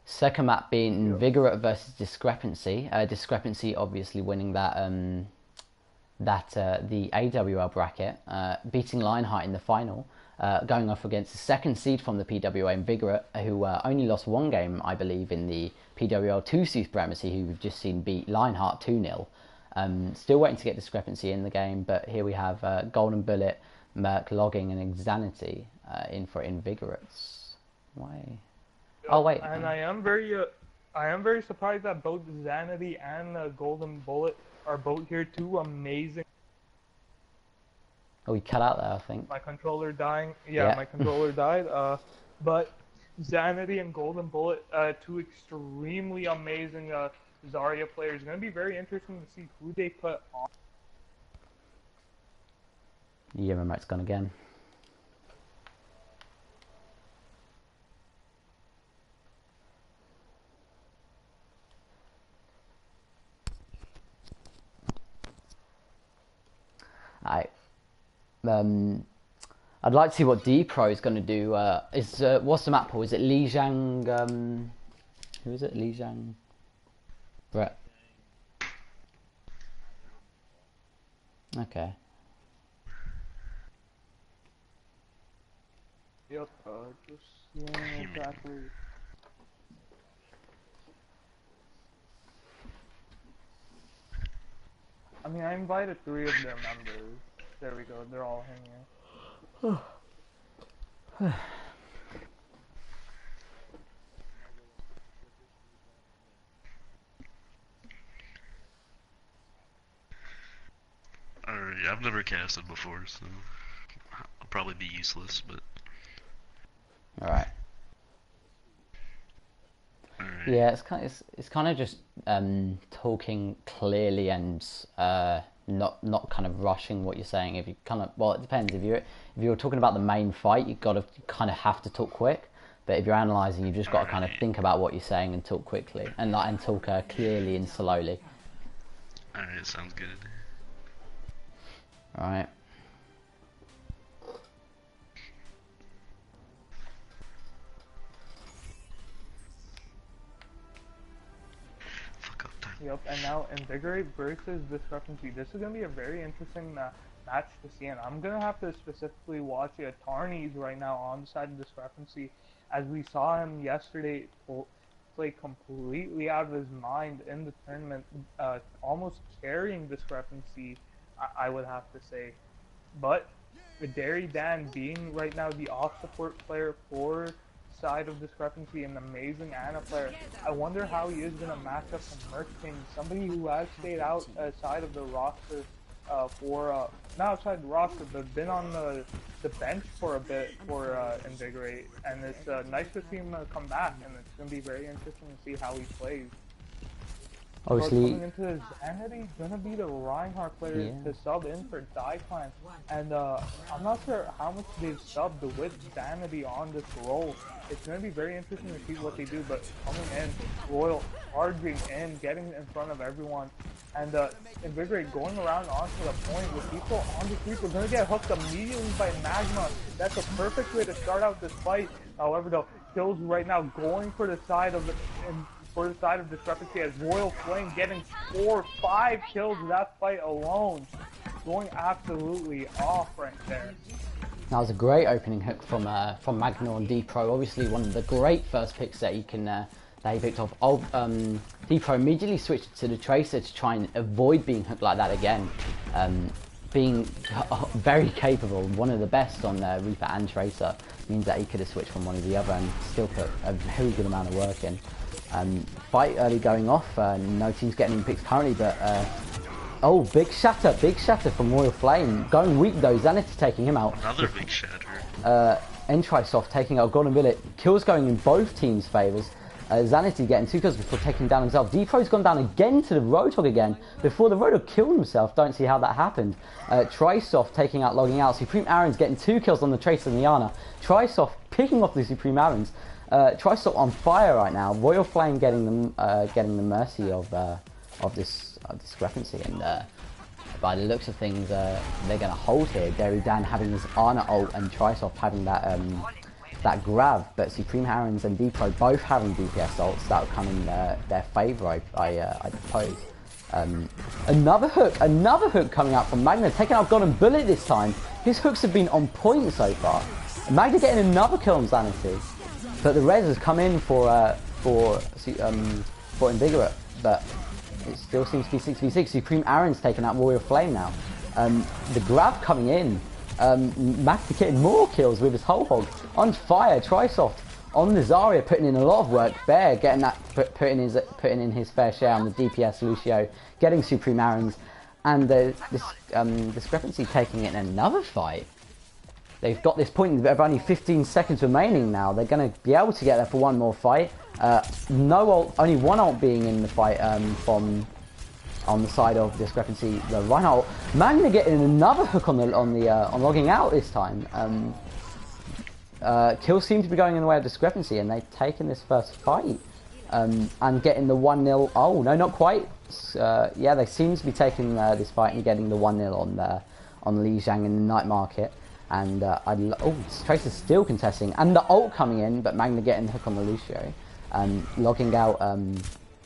Second map being Invigorate versus Discrepancy. Discrepancy obviously winning that the AWL bracket, beating Lionheart in the final, going off against the second seed from the PWA Invigorate, who only lost one game, I believe, in the PWL 2 Supremacy, who we've just seen beat Lionheart 2-0. Still waiting to get Discrepancy in the game, but here we have Golden Bullet, Merc, Logging, and Xanity in for Invigorates. Why? Oh wait. And I am very surprised that both Xanity and Golden Bullet are both here. Two amazing. Oh, we cut out there, I think. My controller dying. Yeah, my controller died. But Xanity and Golden Bullet, two extremely amazing Zarya players. Going to be very interesting to see who they put on. Yeah, my mic's gone again. I'd like to see what D-Pro is going to do. What's the map pool? Is it Li Zhang? Who is it? Li Zhang? Brett. Okay. Yep, just seeing exactly. I mean, I invited 3 of their members. There we go, they're all hanging. Alright, I've never casted before, so I'll probably be useless, but... Alright. Yeah, it's kind of just talking clearly and not kind of rushing what you're saying. If you kind of, well, it depends. If you're talking about the main fight, you kind of have to talk quick. But if you're analysing, you've just got to kind of think about what you're saying and talk quickly and talk clearly and slowly. Alright, sounds good. Alright. Yep, and now Invigorate versus Discrepancy. This is going to be a very interesting match to see, and I'm going to have to specifically watch Tarnys right now on the side of Discrepancy, as we saw him yesterday play completely out of his mind in the tournament, almost carrying Discrepancy, I would have to say. But with Dan being right now the off-support player for side of Discrepancy, an amazing Ana player, I wonder how he is going to match up to Merc King, somebody who has stayed outside of the roster not outside the roster, but been on the bench for a bit for Invigorate, and it's nice to see him come back, and it's going to be very interesting to see how he plays. Obviously, coming into his Xanity, gonna be the Reinhardt player to sub in for Clan, and I'm not sure how much they've subbed with Xanity on this role. It's gonna be very interesting to see what they do, but coming in, Royal charging in, getting in front of everyone, and Invigorate going around onto the point with people on the creep. We're gonna get hooked immediately by Magma. That's a perfect way to start out this fight. However, though, kills right now going for the side of Discrepancy, as Royal Flame getting 4 or 5 kills in that fight alone. Going absolutely off right there. That was a great opening hook from Magna on D-Pro. Obviously one of the great first picks that he picked off. D-Pro immediately switched to the Tracer to try and avoid being hooked like that again. Being very capable, one of the best on Reaper and Tracer, means that he could have switched from one to the other and still put a very good amount of work in. Fight early going off, no team's getting any picks currently, but oh, big shatter from Royal Flame, going weak though. Xanity taking him out. Another big shatter. Entrisoft taking out Golden Bullet, kills going in both teams' favours. Xanity getting 2 kills before taking down himself. D-Pro's gone down again to the Roadhog again before the Roadhog killed himself. Don't see how that happened. Trisoft taking out, logging out. SupremeAaronz getting 2 kills on the Tracer and the Ana. Trisoft picking off the SupremeAaronz. Trisoft on fire right now. Royal Flame getting the mercy of this Discrepancy, and by the looks of things, they're going to hold here. Dan having his Ana ult and Trisoft having that that grab, but SupremeAaronz and Depro both having DPS ults that would come in their favour, I suppose. Another hook coming out from Magna, taking out Golden Bullet this time. His hooks have been on point so far. Magna getting another kill on Sanity, but the res has come in for Invigorate, but it still seems to be 6v6. SupremeAaronz taking out Warrior Flame now. The grab coming in. Magna getting more kills with his whole hog on fire. Trisoft on the Zarya putting in a lot of work. Bear getting that putting in his fair share on the DPS Lucio, getting SupremeAaronz, and this Discrepancy taking it in another fight. They've got this point of only 15 seconds remaining now. They're going to be able to get there for one more fight. No ult, only one ult being in the fight from on the side of Discrepancy. The Reinhardt, Magna getting another hook on logging out this time. Kills seem to be going in the way of Discrepancy, and they've taken this first fight and getting the 1-0. Oh no, not quite. Yeah, they seem to be taking this fight and getting the 1-0 on Li Zhang in the night market. And Tracer's still contesting, and the ult coming in, but Magna getting the hook on the Lucio, logging out,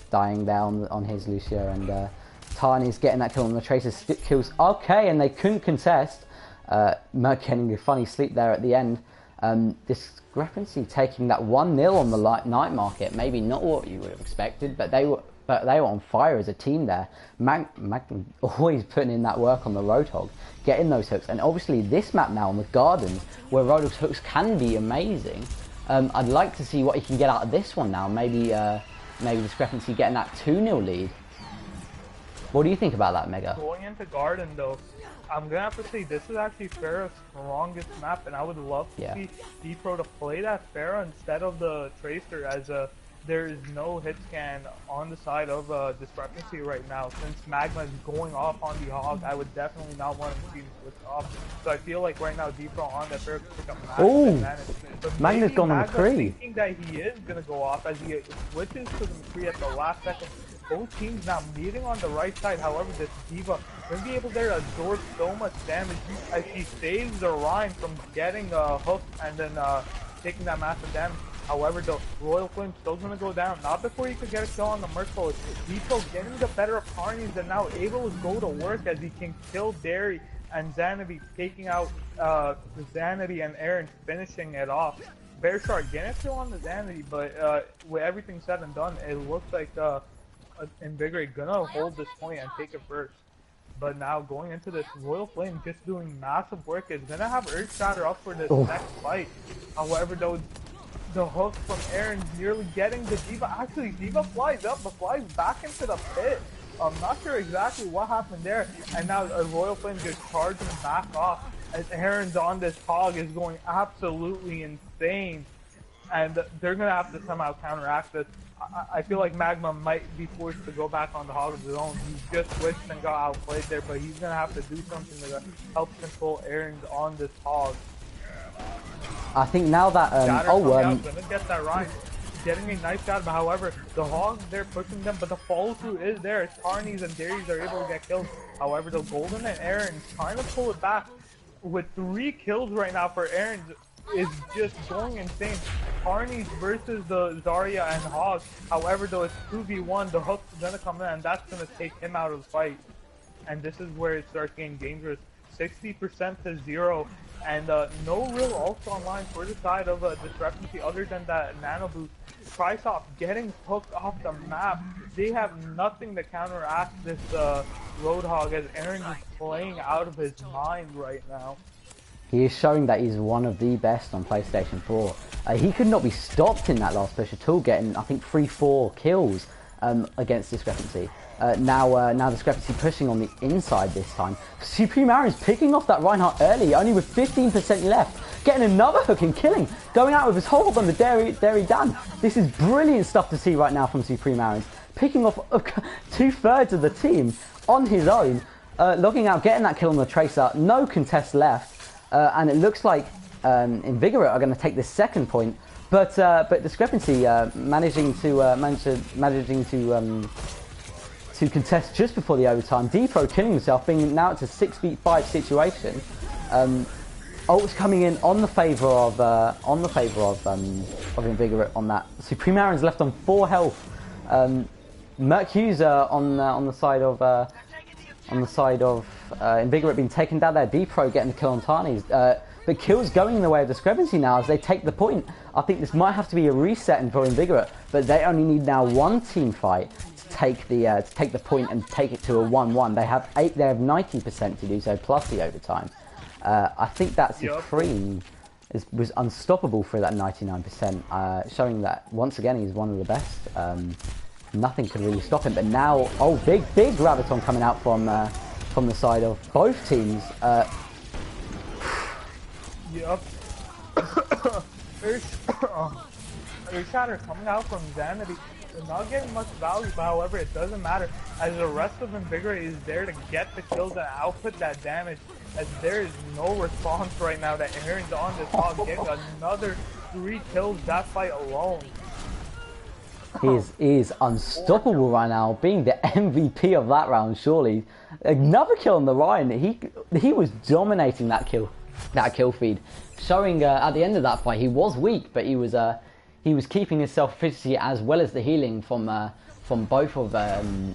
dying down on his Lucio, and Tarnys getting that kill on the Tracer's kills. Okay, and they couldn't contest. Merc getting a funny sleep there at the end. Discrepancy taking that 1-0 on the night market. Maybe not what you would have expected, but they were on fire as a team there. Magna always putting in that work on the Roadhog, getting those hooks, and obviously this map now on the Gardens, where Roadhog's hooks can be amazing. I'd like to see what he can get out of this one now. Maybe Discrepancy getting that 2-0 lead. What do you think about that, Mega? Going into Garden though, I'm gonna have to say this is actually Pharah's strongest map, and I would love to see Depro to play that Pharah instead of the Tracer, as there is no hit scan on the side of Discrepancy right now. Since Magma is going off on the Hog, I would definitely not want him to see switch off. So I feel like right now Depro on that Pharah could pick up massive advantage. Magna's gone on McCree. Thinking that he is gonna go off as he switches to the McCree at the last second. Both teams now meeting on the right side. However, this D.Va will be able there to absorb so much damage as he saves the Rhine from getting hooked and then taking that massive damage. However, the Royal Flame still going to go down. Not before he could get a kill on the Merciful. Depro getting the better of Tarnys and now able to go to work as he can kill Derry and Xanadu, taking out Xanadu and Aaron, finishing it off. Bear Shark getting a kill on the Xanadu, but with everything said and done, it looks like Invigorate gonna hold this point and take it first. But now going into this, Royal Flame just doing massive work, is gonna have Earthshatter up for this next fight. However, though, the hook from Aaron nearly getting the D.Va. Actually, D.Va flies up, but flies back into the pit. I'm not sure exactly what happened there. And now Royal Flame just charging back off as Aaron's on this Hog is going absolutely insane. And they're gonna have to somehow counteract this. I feel like Magma might be forced to go back on the Hog of his own. He just switched and got outplayed there, but he's gonna have to do something to help control Aaron's on this Hog. I think now that gonna get that right, getting a nice shot. But however, the Hogs they're pushing them, but the follow through is there. Tarnys and Darius are able to get killed. However, the Golden and Aaron trying to pull it back with 3 kills right now for Aaron is just going insane. Tarnys versus the Zarya and Hog. However, though it's 2v1, the hook's gonna come in and that's gonna take him out of the fight. And this is where it starts getting dangerous. 60% to 0, and no real ults online for the side of Discrepancy other than that nano boost. Trisoft getting hooked off the map. They have nothing to counteract this Roadhog, as Aaron is playing out of his mind right now. He is showing that he's one of the best on PlayStation 4. He could not be stopped in that last push at all, getting I think 3-4 kills against Discrepancy. Now Discrepancy pushing on the inside this time. SupremeAaronz picking off that Reinhardt early, only with 15% left, getting another hook and killing, going out with his whole on the Derry Dan. This is brilliant stuff to see right now from SupremeAaronz, picking off 2/3 of the team on his own, logging out, getting that kill on the Tracer, no contest left, and it looks like Invigorate are going to take the second point, but Discrepancy managing to contest just before the overtime. Depro killing himself, being now it's a 6v5 situation. ult's coming in on the favour of Invigorate on that. SupremeAaronz left on 4 health. Merc Hughes on the side of Invigorate being taken down there. D-Pro getting the kill on Tarnys. But kill's going in the way of Discrepancy now as they take the point. I think this might have to be a reset for Invigorate, but they only need now 1 team fight to take the point and take it to a 1-1. They have 90% to do so plus the overtime. I think that Supreme was unstoppable for that 99%, showing that once again he's one of the best. Nothing could really stop him. But now, big graviton coming out from the side of both teams. Yep. There's shatter coming out from Zanity. They're not getting much value, but however, it doesn't matter as the rest of Invigorate is there to get the kills and output that damage. As there is no response right now that Aaron's on this hog, getting another 3 kills that fight alone. He is unstoppable right now, being the MVP of that round. Surely, another kill on the Ryan. He was dominating that kill feed, showing at the end of that fight he was weak, but he was keeping his self-efficiency as well as the healing from both of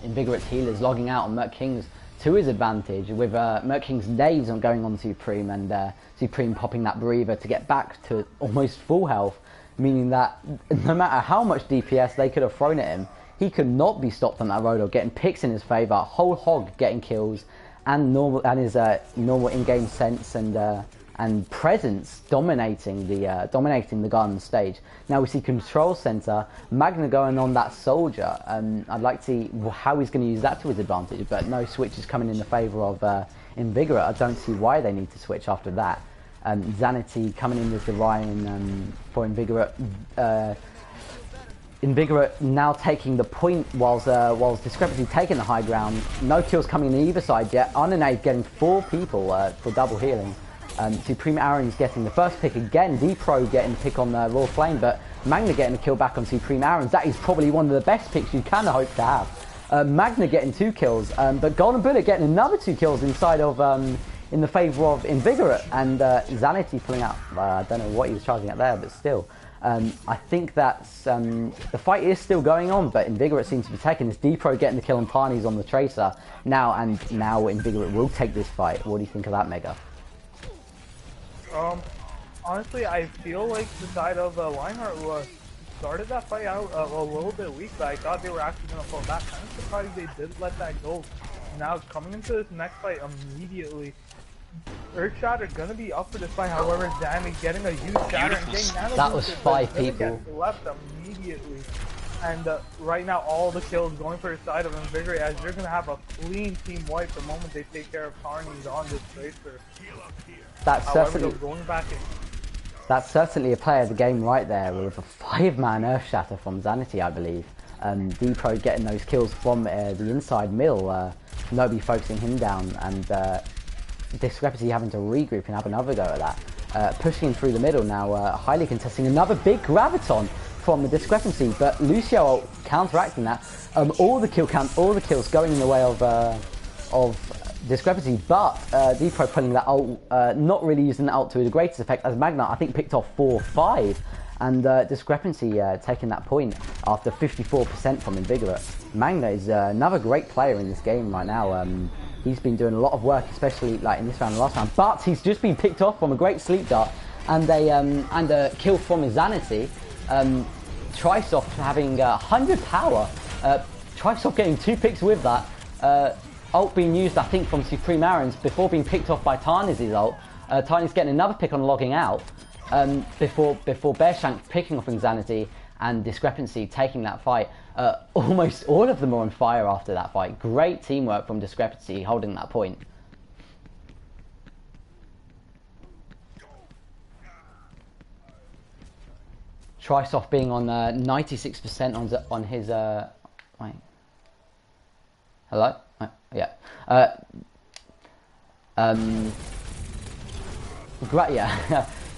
Invigorate's healers logging out on Merc Kings to his advantage, with Merc King's naves on going on Supreme and Supreme popping that breather to get back to almost full health, meaning that no matter how much DPS they could have thrown at him, he could not be stopped on that road or getting picks in his favour. Whole hog getting kills and his normal in-game sense and presence dominating the garden stage. Now we see Control Center, Magna going on that soldier. I'd like to see how he's going to use that to his advantage, but no switch is coming in the favour of Invigorate. I don't see why they need to switch after that. Zanity coming in with the Ryan for Invigorate. Invigorate now taking the point whilst Discrepancy taking the high ground. No kills coming in either side yet. Unanade getting 4 people for double healing. SupremeAaronz getting the first pick again. D-Pro getting the pick on the Raw Flame, but Magna getting a kill back on SupremeAaronz. That is probably one of the best picks you can hope to have. Magna getting 2 kills, but Golden Bullet getting another 2 kills inside of in the favour of Invigorate, and Zanity pulling out. I don't know what he was charging at there, but still. I think that's the fight is still going on, but Invigorate seems to be taking this. D-Pro getting the kill on Tarnys on the Tracer now Invigorate will take this fight. What do you think of that, Mega? Honestly, I feel like the side of Lionheart started that fight out a little bit weak, but I thought they were actually going to pull back. I'm surprised they did let that go. Now coming into this next fight immediately, Earthshot are going to be up for this fight. However, Zanny getting a huge shatter and getting that was 5 people left immediately. And right now, all the kills going for the side of Invigorate, as they're going to have a clean team wipe the moment they take care of Tarnys on this Tracer. That's certainly a play of the game right there, with a 5-man Earthshatter from Zanity, I believe. D-Pro getting those kills from the inside middle, nobody focusing him down, and Discrepancy having to regroup and have another go at that. Pushing him through the middle now, highly contesting another big graviton from the Discrepancy, but Lucio counteracting that. All the kills going in the way of Discrepancy, but D-Pro pulling that ult, not really using that ult to the greatest effect, as Magna I think picked off 4-5, and Discrepancy taking that point after 54% from Invigorate. Magna is another great player in this game right now. He's been doing a lot of work, especially like in this round and last round, but he's just been picked off from a great sleep dart and a kill from his Zanity. Trisoft having 100 power. Trisoft getting 2 picks with that. Ult being used, I think, from SupremeAaronz before being picked off by Tarnys' ult. Tarnys getting another pick on logging out before Bearshank picking off Insanity and Discrepancy taking that fight. Almost all of them are on fire after that fight. Great teamwork from Discrepancy holding that point. Trisoft being on 96% on his wait. Hello? Yeah.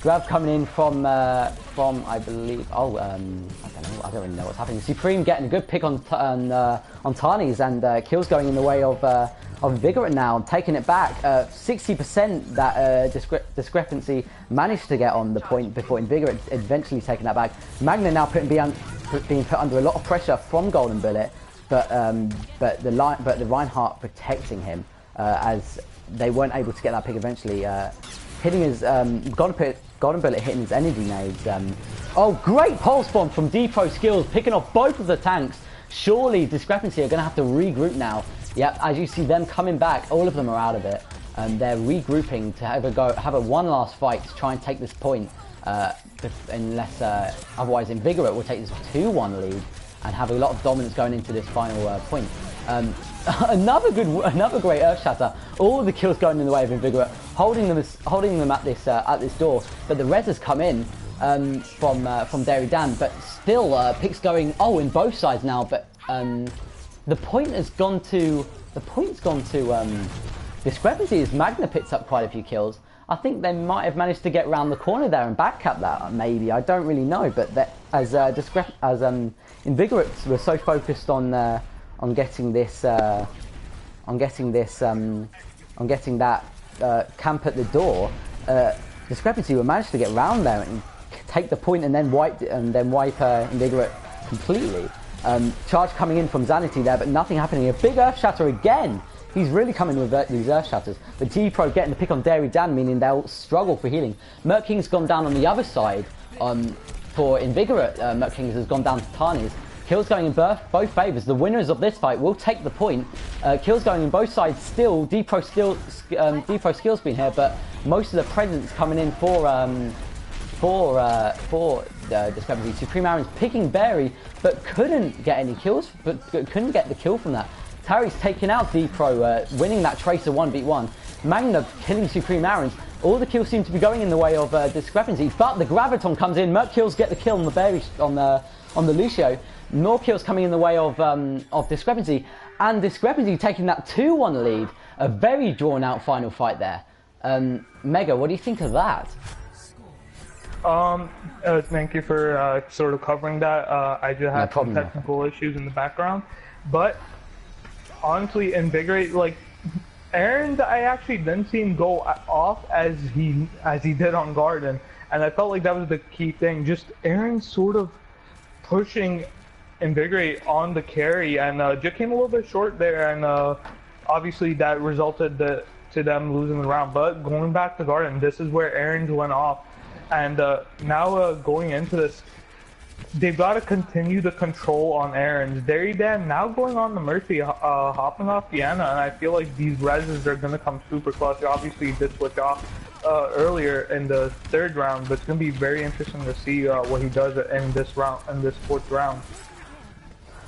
Grab coming in from I believe. I don't know. I don't really know what's happening. Supreme getting a good pick on Tarnys, and kills going in the way of Invigorate now, taking it back. 60% that Discrepancy managed to get on the point before Invigorate eventually taking that back. Magna now being put under a lot of pressure from Golden Bullet, but the Reinhardt protecting him as they weren't able to get that pick eventually. Hitting his Golden Bullet hitting his energy nades. Oh, great pulse bomb from D-Pro Skills, picking off both of the tanks. Surely Discrepancy are going to have to regroup now. Yep, as you see them coming back, all of them are out of it. They're regrouping to have a one last fight to try and take this point. Unless otherwise Invigorate will take this 2-1 lead and have a lot of dominance going into this final point. Another great Earth Shatter. All the kills going in the way of Invigorate, holding them at this door. But the res has come in from Dairy Dan, but still picks going in both sides now. But the point's gone to Discrepancy as Magna picks up quite a few kills. I think they might have managed to get around the corner there and backcap that. Maybe, I don't really know. But as Invigorate were so focused on getting that camp at the door, Discrepancy will manage to get round there and take the point and then wipe Invigorate completely. Charge coming in from Zanity there, but nothing happening. A big Earth Shatter again. He's really coming with these Earth Shatters. But D-Pro getting the pick on Dairy Dan, meaning they'll struggle for healing. Merc King's gone down on the other side for Invigorate. Merc Kings has gone down to Tarnys. Kills going in both favours. The winners of this fight will take the point. Kills going in both sides still. D-Pro Skills been here, but most of the presence coming in for Discrepancy. SupremeAaronz picking Berry, but couldn't get any kills, couldn't get the kill from that. Tarnys taking out D-Pro, winning that Tracer 1v1. Magna killing SupremeAaronz. All the kills seem to be going in the way of Discrepancy, but the Graviton comes in. Merc kills get the kill on the Berry, on the Lucio. More kills coming in the way of Discrepancy, and Discrepancy taking that 2-1 lead. A very drawn out final fight there. Mega, what do you think of that? Thank you for sort of covering that. I just had some technical issues in the background, but honestly, Invigorate, like Aaronz, I actually didn't see him go off as he did on Garden, and I felt like that was the key thing. Just Aaronz sort of pushing Invigorate on the carry, and just came a little bit short there, and obviously that resulted to them losing the round. But going back to Garden, this is where Aaronz went off. And now going into this, they've got to continue the control on Aaronz. Dairy Dan now going on the Mercy, hopping off Diana, and I feel like these reses are going to come super clutch. Obviously, he did switch off earlier in the third round, but it's going to be very interesting to see what he does in this round, in this fourth round.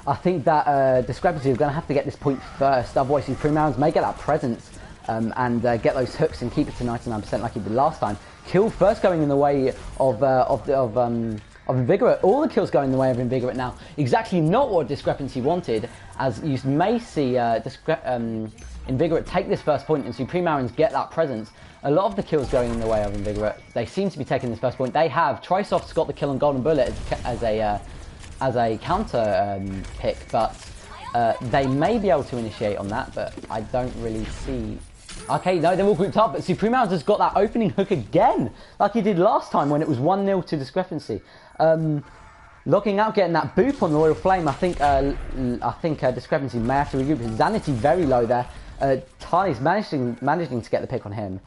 I think that Discrepancy is going to have to get this point first, otherwise SupremeAaronz may get that presence and get those hooks and keep it to 99% like he did last time. Kill first going in the way of Invigorate. All the kills going in the way of Invigorate now. Exactly not what Discrepancy wanted, as you may see Invigorate take this first point and SupremeAaronz get that presence. A lot of the kills going in the way of Invigorate. They seem to be taking this first point. They have Trisoft's got the kill on Golden Bullet as a counter pick, but they may be able to initiate on that, but I don't really see. Okay, no, they're all grouped up, but SupremeAaronz has got that opening hook again, like he did last time when it was 1-0 to Discrepancy. Locking out, getting that boop on the Royal Flame. I think Discrepancy may have to regroup. His Zanity very low there. Tarnys managing to get the pick on him,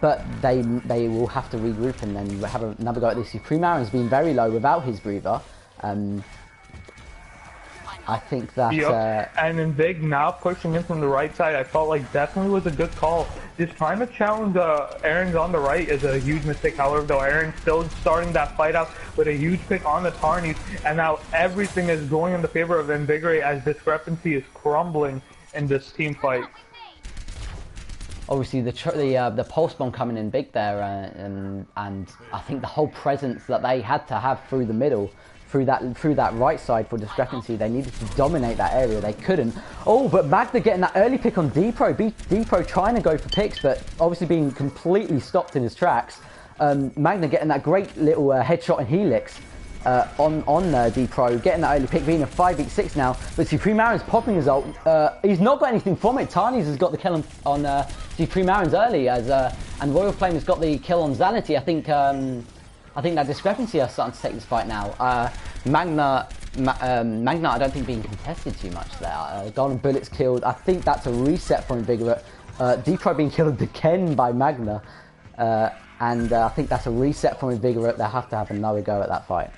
but they will have to regroup and then have another go at this. SupremeAaronz being very low without his breather. I think that... Yep. And Invig now pushing in from the right side, I felt like definitely was a good call. Just trying to challenge Aaronz on the right is a huge mistake. However, though, Aaronz still starting that fight out with a huge pick on the Tarnys, and now everything is going in the favor of Invigorate as Discrepancy is crumbling in this team fight. Obviously, the pulse bomb coming in big there, and I think the whole presence that they had to have through the middle, through that right side for Discrepancy, they needed to dominate that area. They couldn't. Oh, but Magna getting that early pick on D-Pro. D-Pro trying to go for picks, but obviously being completely stopped in his tracks. Magna getting that great little headshot and helix. on D-Pro, getting that early pick, being a 5v6 now, but SupremeAaronz popping his ult. He's not got anything from it. Tarnys has got the kill on SupremeAaronz early, and Royal Flame has got the kill on Xanity. I think that Discrepancy are starting to take this fight now. Magna, I don't think being contested too much there. Golden Bullets killed. I think that's a reset for Invigorate. D-Pro being killed again by Magna. And I think that's a reset from Invigorate. They'll have to have another go at that fight.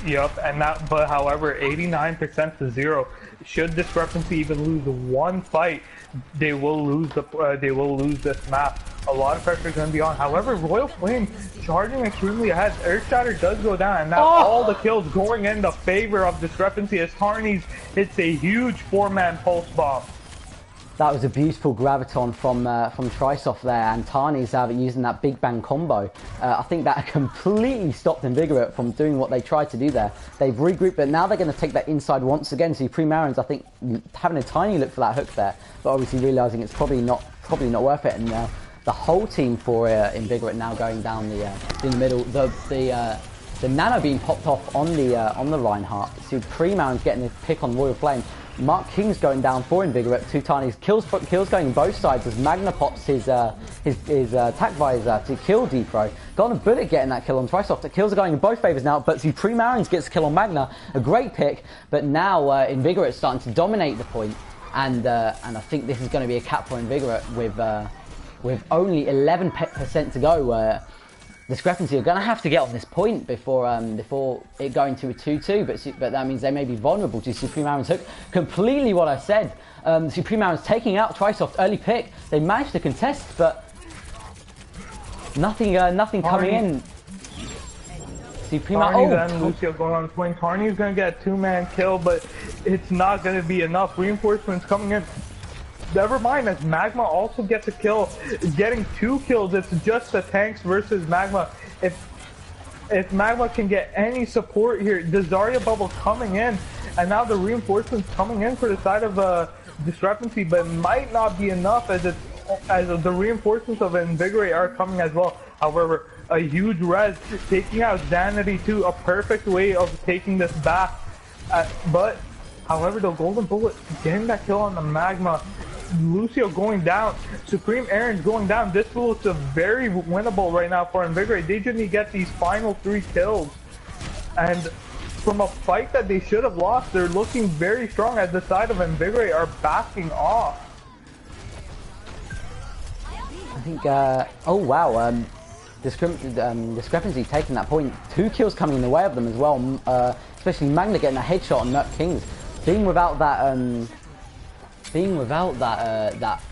Yep, and that, but however, 89% to 0. Should Discrepancy even lose one fight, they will lose this map. A lot of pressure is going to be on. However, Royal Flame charging extremely ahead. Earthshatter does go down, and now all the kills going in the favor of Discrepancy as Tarnys hits a huge 4-man pulse bomb. That was a beautiful graviton from Trisoft there, and Tarnys using that Big Bang combo. I think that completely stopped Invigorate from doing what they tried to do there. They've regrouped, but now they're going to take that inside once again. SupremeAaronz, I think, having a tiny look for that hook there, but obviously realising it's probably not worth it. And the whole team for Invigorate now going down in the middle. The nano being popped off on the Reinhardt. SupremeAaronz getting the pick on Royal Flame. Mark King's going down for Invigorate. 2 Tarnys kills going both sides as Magna pops his attack visor to kill D-Pro. Golden Bullet getting that kill on Trisoft. The kills are going in both favours now, but SupremeAaronz gets a kill on Magna. A great pick, but now Invigorate's starting to dominate the point, and I think this is going to be a cap for Invigorate with only 11% to go. Discrepancy are going to have to get on this point before it going to a 2-2, but that means they may be vulnerable to SupremeAaronz hook. Completely what I said. SupremeAaronz taking out Trisoft early pick. They managed to contest, but nothing coming in. Tarnys and Lucio going on the point. Tarnys going to get a 2-man kill, but it's not going to be enough. Reinforcements coming in. Never mind, as Magma also gets a kill, getting 2 kills. It's just the tanks versus Magma. If Magma can get any support here, the Zarya bubble coming in, and now the reinforcements coming in for the side of Discrepancy, but might not be enough as the reinforcements of Invigorate are coming as well. However, a huge res taking out Xanity too, a perfect way of taking this back. But however, the Golden Bullet getting that kill on the Magma. Lucio going down, SupremeAaronz going down. This looks very winnable right now for Invigorate. They just need to get these final 3 kills. And from a fight that they should have lost, they're looking very strong as the side of Invigorate are backing off. I think, oh wow, Discrepancy taking that point. 2 kills coming in the way of them as well, especially Magna getting a headshot on Merc Kings. Being without that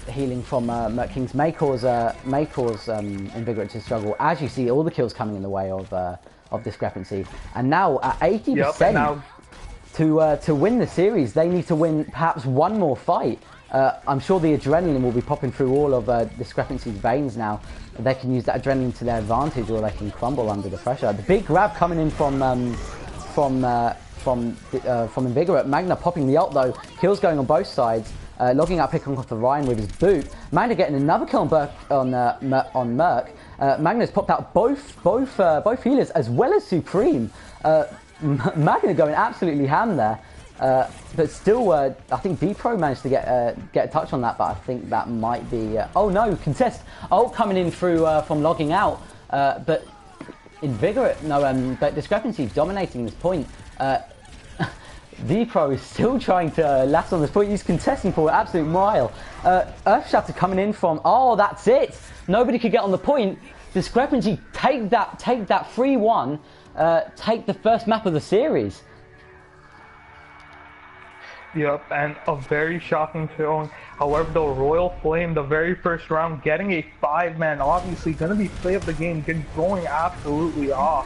healing from Merc Kings may cause Invigorate to struggle, as you see all the kills coming in the way of Discrepancy. And now at 80%, to win the series, they need to win perhaps one more fight. I'm sure the adrenaline will be popping through all of Discrepancy's veins now. They can use that adrenaline to their advantage, or they can crumble under the pressure. The big grab coming in from Invigorate. Magna popping the ult though. Kills going on both sides. Logging out pick off the Ryan with his boot. Magna getting another kill on Merc. Magna's popped out both healers as well as Supreme. Magna going absolutely ham there. But still, I think D-Pro managed to get a touch on that, but I think that might be... oh no, contest! Ult coming in through from logging out. But Invigorate, no, but Discrepancy dominating this point. D-Pro is still trying to last on this point. He's contesting for an absolute mile. Earthshatter coming in from... oh, that's it! Nobody could get on the point. Discrepancy take that 3-1. Take the first map of the series. Yep, and a very shocking showing. However, the Royal Flame, the very first round, getting a 5-man, obviously going to be play of the game, going absolutely off.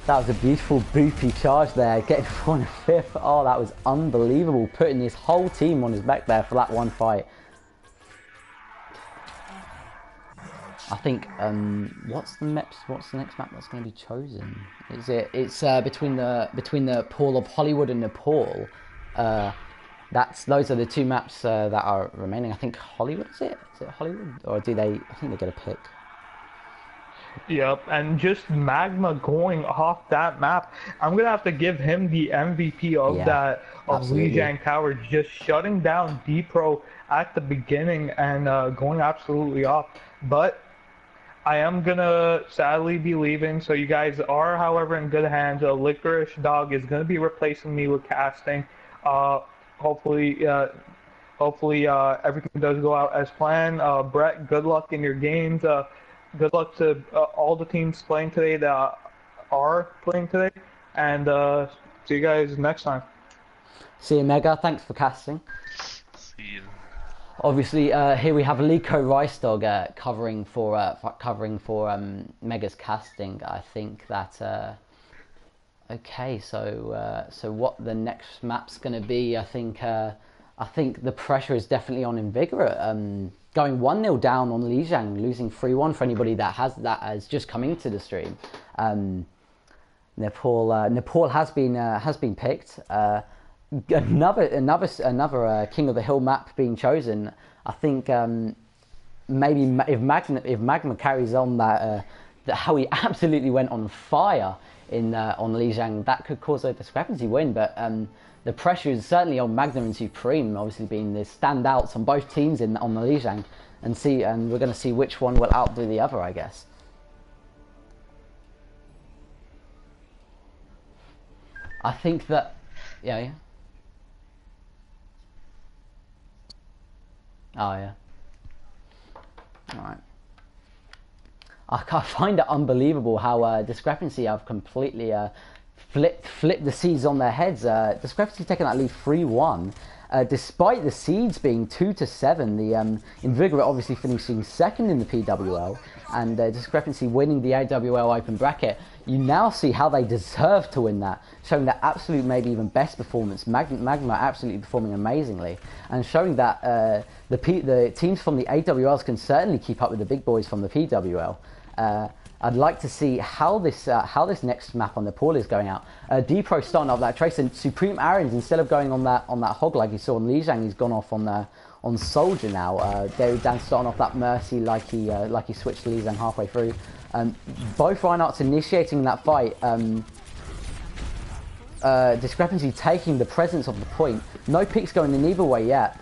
That was a beautiful boopy charge there, getting 4 and 5th. Oh, that was unbelievable, putting his whole team on his back there for that one fight. I think, what's the next map that's going to be chosen? It's between the pool of Hollywood and Nepal. Those are the 2 maps that are remaining. I think Hollywood, is it? Is it Hollywood? Or do they, I think they get a pick. Yep, and just Magma going off that map. I'm gonna have to give him the MVP of Yeah, that of absolutely. Lijiang Tower, just shutting down D-Pro at the beginning and going absolutely off. But I am gonna sadly be leaving, so you guys are, however, in good hands. Licorice Dog is gonna be replacing me with casting. Uh, hopefully, everything does go out as planned. Brett, good luck in your games. Good luck to all the teams playing today that are playing today, and see you guys next time. See you, Mega. Thanks for casting. See ya. Obviously, here we have Liko Rice Dog covering for Mega's casting. I think that okay. So what the next map's going to be? I think the pressure is definitely on Invigorate. Going 1-0 down on Lijiang, losing 3-1 for anybody that has just come into the stream. Nepal has been picked. Another King of the Hill map being chosen. I think maybe if Magma carries on that how he absolutely went on fire on Lijiang, that could cause a discrepancy win. But the pressure is certainly on Magna and Supreme, obviously being the standouts on both teams on the Lijiang, and we're going to see which one will outdo the other, I guess. I think that, yeah. Oh yeah. All right. I find it unbelievable how Discrepancy have completely flipped the seeds on their heads. Discrepancy taking that lead 3-1. Despite the seeds being 2-7, the Invigorate obviously finishing second in the PWL, and Discrepancy winning the AWL Open Bracket. You now see how they deserve to win that, showing their absolute, maybe even best performance. Magma absolutely performing amazingly, and showing that the teams from the AWLs can certainly keep up with the big boys from the PWL. I'd like to see how this next map on the pool is going out. D-Pro starting off that trace, and SupremeAaronz, instead of going on that hog like you saw on Lijiang, he's gone off on Soldier now. David Dan starting off that Mercy like he switched to Lijiang halfway through. Both Reinhardts initiating that fight. Discrepancy taking the presence of the point. No picks going in either way yet.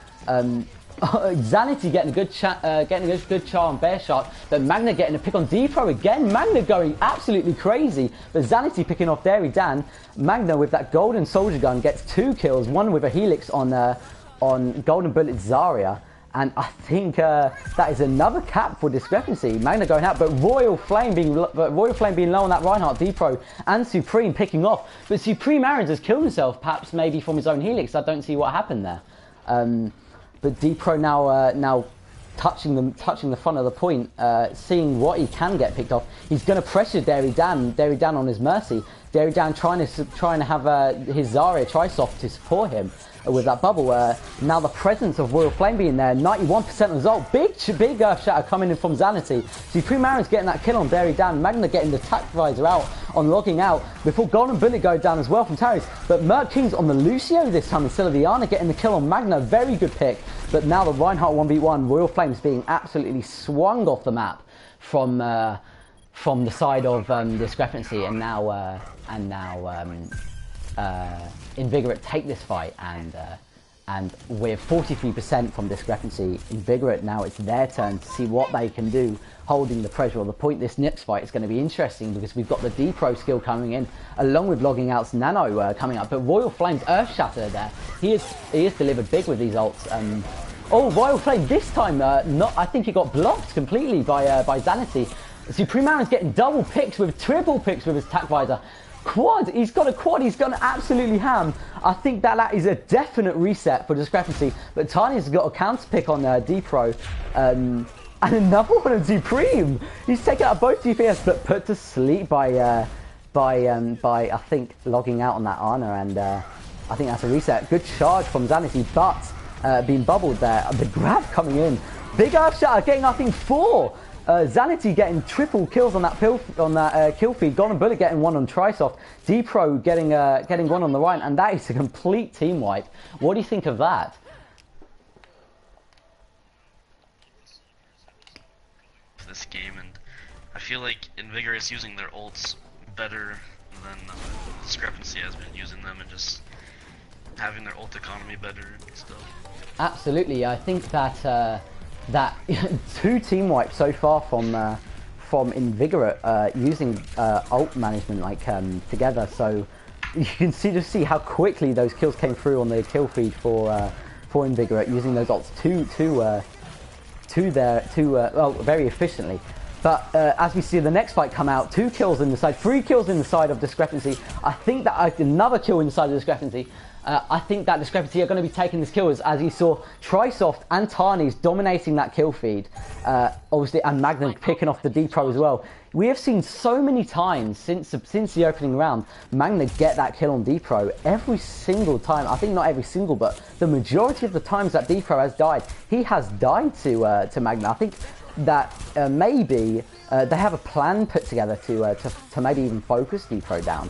Zanity getting a good char on Bear Shark, but Magna getting a pick on D-Pro again. Magna going absolutely crazy, but Zanity picking off Dairy Dan. Magna with that golden soldier gun gets 2 kills, one with a helix on Golden Bullet Zarya, and I think that is another cap for Discrepancy. Magna going out, but Royal Flame being low on that Reinhardt. D-Pro and Supreme picking off, but SupremeAaronz has killed himself, perhaps maybe from his own helix. I don't see what happened there. But D-Pro now touching the front of the point, seeing what he can get picked off. He's going to pressure Dairy Dan on his Mercy. Dairy Dan trying to have his Zarya Trisoft to support him with that bubble. Now the presence of Royal Flame being there, 91% result. Big Earth Shatter coming in from Zanity. SupremeAaronz getting that kill on Dairy Dan. Magna getting the attack visor out on logging out before Golden Bullet go down as well from Tarnys. But Merc King's on the Lucio this time instead of the Ana, getting the kill on Magna. Very good pick. But now the Reinhardt 1v1, Royal Flames being absolutely swung off the map from the side of Discrepancy, and now Invigorate take this fight, and with 43% from Discrepancy, Invigorate now it's their turn to see what they can do, holding the pressure of the point. This next fight is going to be interesting because we've got the D-Pro skill coming in, along with Logging Out's Nano coming up. But Royal Flame's Earth Shatter there, he is delivered big with these ults. Oh, Royal Flame this time, I think he got blocked completely by Zanity. SupremeAaronz getting double picks with triple picks with his attack visor. Quad, he's got a quad, he's gone absolutely ham. I think that is a definite reset for Discrepancy, but Tarnys has got a counter pick on D-Pro, and another one on Supreme. He's taken out both DPS, but put to sleep by I think Logging Out on that Ana, and I think that's a reset. Good charge from Zanity, but being bubbled there. The grab coming in, big Earth Shatter getting I think 4. Zanity getting triple kills on that kill feed. Golden Bullet getting one on Trisoft. D-Pro getting one on the right, and that is a complete team wipe. What do you think of that? This game, and I feel like Invigorate's using their ults better than Discrepancy has been using them, and just having their ult economy better and stuff. Absolutely, I think that that 2 team wipes so far from Invigorate using ult management like together. So you can see how quickly those kills came through on the kill feed for Invigorate using those ults well, very efficiently. But as we see the next fight come out, 2 kills in the side, 3 kills in the side of Discrepancy. I think that another kill in the side of Discrepancy. I think that Discrepancy are going to be taking this kill as you saw Trisoft and Tarnys dominating that kill feed. Obviously, and Magna picking off the D-Pro as well. We have seen so many times since the opening round, Magna get that kill on D-Pro every single time. I think not every single, but the majority of the times that D-Pro has died, he has died to Magna. I think that maybe they have a plan put together to maybe even focus D-Pro down.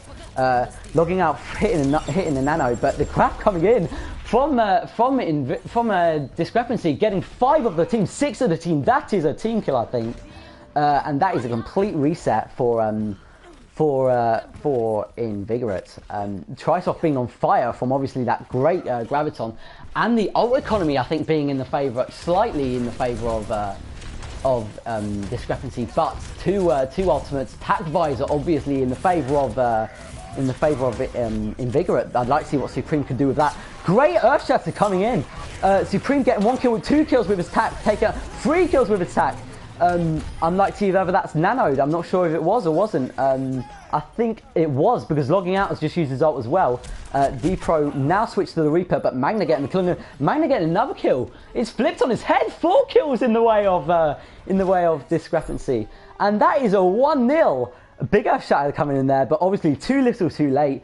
Logging out, hitting the nano, but the grab coming in from Discrepancy, getting 5 of the team, 6 of the team. That is a team kill, I think, and that is a complete reset for Invigorate. Trisoft being on fire from obviously that great graviton, and the ult economy I think being in the favour, slightly in the favour of Discrepancy, but two ultimates. Tact Visor obviously in the favour of Invigorate. I'd like to see what Supreme can do with that. Great Earth Shatter coming in. Supreme getting 1 kill with 2 kills with his tact, taking 3 kills with his tact. I'd like to see whether that's nanoed. I'm not sure if it was or wasn't. I think it was, because Logging Out has just used his ult as well. D-Pro now switched to the Reaper, but Magna getting the kill. Magna getting another kill. It's flipped on his head. 4 kills in the way of Discrepancy, and that is a 1-0. A big Earth Shatter coming in there, but obviously too little, too late.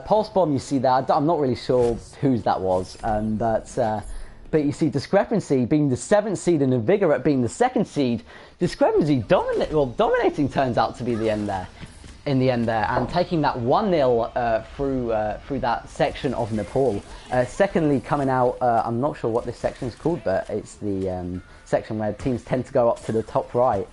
Pulse Bomb, you see that. I'm not really sure whose that was, but you see Discrepancy being the 7th seed and Invigorate being the 2nd seed. Discrepancy dominating turns out to be the end there. In the end there, and taking that 1-0 through that section of Nepal. Secondly, coming out, I'm not sure what this section is called, but it's the section where teams tend to go up to the top right.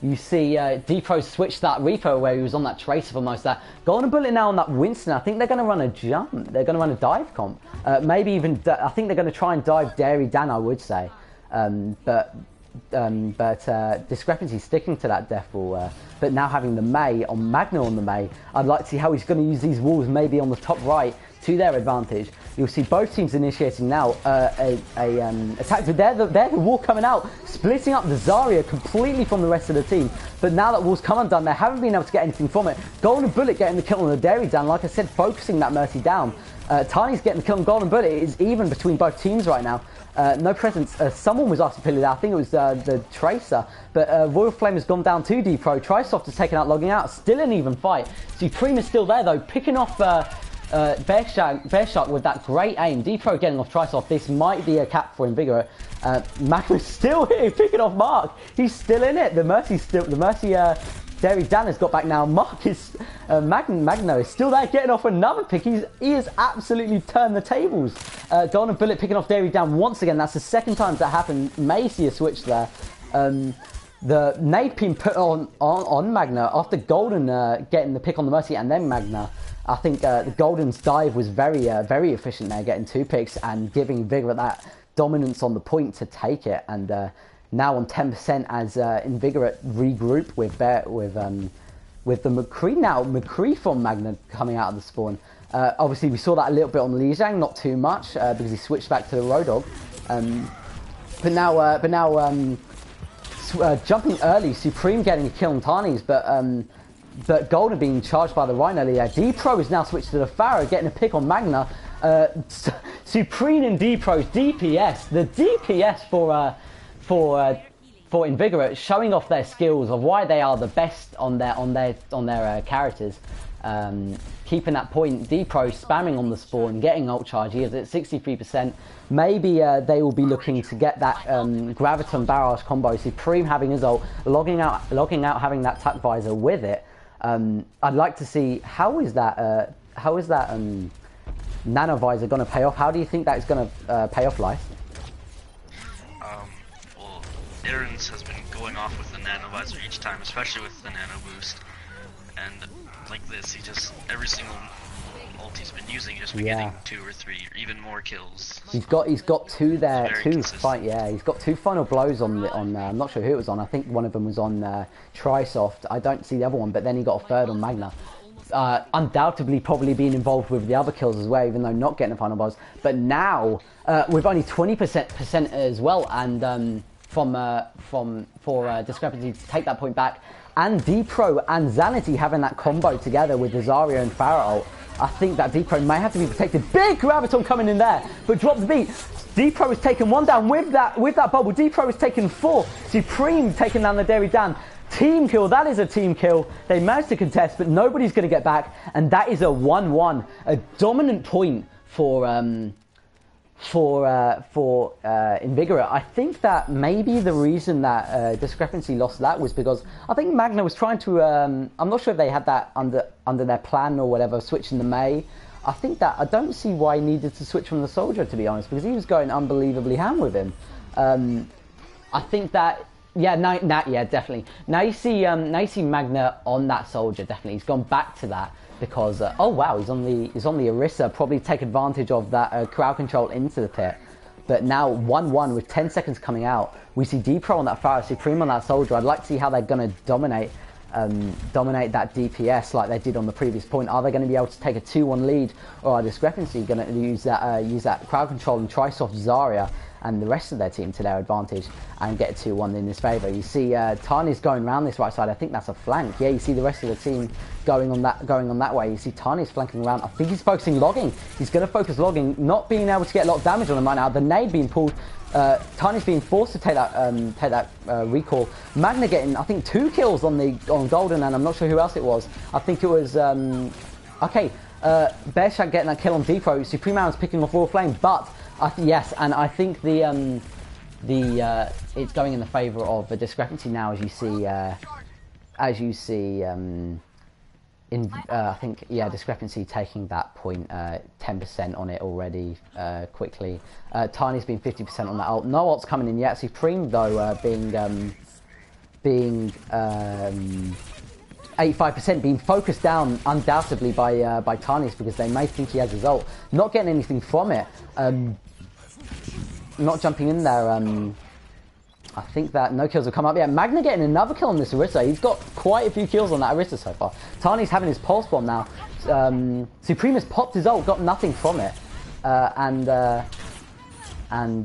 You see D-Pro switch that Reaper where he was on that Tracer for most of that. Golden Bullet now on that Winston. I think they're going to run a jump. They're going to run a dive comp. Maybe even, I think they're going to try and dive Dairy Dan, I would say. But Discrepancy sticking to that death ball, but now having the May on Magna on the May. I'd like to see how he's going to use these walls maybe on the top right to their advantage. You'll see both teams initiating now attack. They're the wall coming out, splitting up the Zarya completely from the rest of the team. But now that wall's come undone, they haven't been able to get anything from it. Golden Bullet getting the kill on the Dairy Dan, like I said, focusing that Mercy down. Tiny's getting the kill on Golden Bullet. It is even between both teams right now. No presence. Someone was asked to pill it out. I think it was the Tracer. But Royal Flame has gone down to D-Pro. Trisoft has taken out Logging Out. Still an even fight. Supreme is still there though, picking off Bear Shark with that great aim. D-Pro getting off Trisoft. This might be a cap for Invigorate. Magna's still here, picking off Mark. He's still in it. The Mercy Derry Dan has got back now. Mark is Magno is still there, getting off another pick. He has absolutely turned the tables. Golden Bullet picking off Derry Dan once again. That's the 2nd time that happened. May see a switch there. The nade pin put on Magna after Golden getting the pick on the Mercy and then Magna. I think the Golden's dive was very efficient there, getting 2 picks and giving Invigorate that dominance on the point to take it. And now on 10% as Invigorate regroup with the McCree now. McCree from Magna coming out of the spawn. Obviously we saw that a little bit on Lijiang, not too much because he switched back to the Road Dog. But now jumping early, Supreme getting a kill on Tarnys, but Golden being charged by the Rhino earlier. D-Pro is now switched to the Pharaoh, getting a pick on Magna. Supreme and D-Pro's DPS, the DPS for Invigorate, showing off their skills of why they are the best on their characters. Keeping that point, D-Pro spamming on the spawn, getting ult charge. He is at 63%. Maybe they will be looking to get that Graviton Barrage combo. Supreme having his ult, logging out having that Tact Visor with it. I'd like to see how is that Nano Visor going to pay off? How do you think that is going to pay off, Lice? Well, Aaronz has been going off with the nano visor each time, especially with the nano boost. And like this, he just every single ult he's been using, just been getting 2 or 3, or even more kills. He's got 2 there, consistent. he's got 2 final blows on I'm not sure who it was on. I think one of them was on Trisoft. I don't see the other one, but then he got a third on Magna. Undoubtedly probably being involved with the other kills as well, even though not getting a final blows. But now with only 20% as well, and for Discrepancy to take that point back, and Dpro and Xanity having that combo together with the Zarya and Pharah ult, I think that Dpro may have to be protected. Big Graviton coming in there, but drop the beat. Dpro has taken 1 down with that bubble. Dpro has taken 4. Supreme taking down the Dairy Dan. Team kill, that is a team kill. They managed to contest, but nobody's going to get back, and that is a 1-1. A dominant point for Invigorate. I think that maybe the reason that Discrepancy lost that was because I think Magna was trying to, I'm not sure if they had that under their plan or whatever, switching the Mei. I think that, I don't see why he needed to switch from the Soldier, to be honest, because he was going unbelievably ham with him. I think that, yeah, definitely. Now you see Magna on that Soldier, definitely. He's gone back to that. Because oh wow, he's on the Orisa, probably take advantage of that crowd control into the pit. But now 1-1 with 10 seconds coming out. We see Dpro on that Pharah, Supreme on that Soldier. I'd like to see how they're going to dominate that DPS like they did on the previous point. Are they going to be able to take a 2-1 lead, or are Discrepancy going to use that crowd control and Trisoft Zarya and the rest of their team to their advantage and get a 2-1 in this favour? You see Tarnys going around this right side. I think that's a flank. Yeah, you see the rest of the team going on that way. You see Tarnys flanking around. I think he's focusing logging. He's going to focus logging, not being able to get a lot of damage on him right now. The nade being pulled. Tarnys being forced to take that recall. Magna getting, I think, 2 kills on Golden, and I'm not sure who else it was. I think it was Bearshot getting that kill on Dpro. SupremeAaronz picking off Royal Flame, but yes, and I think it's going in the favour of the Discrepancy now, as you see. I think, yeah, Discrepancy taking that point, 10% on it already quickly. Tarnys been 50% on that ult. No ult's coming in yet. Supreme though being 85%, being focused down undoubtedly by Tarnys, because they may think he has his ult. Not getting anything from it. Not jumping in there. I think that no kills will come up. Yeah, Magna getting another kill on this Orisa. He's got quite a few kills on that Orisa so far. Tarnys having his pulse bomb now. Supreme has popped his ult, got nothing from it. And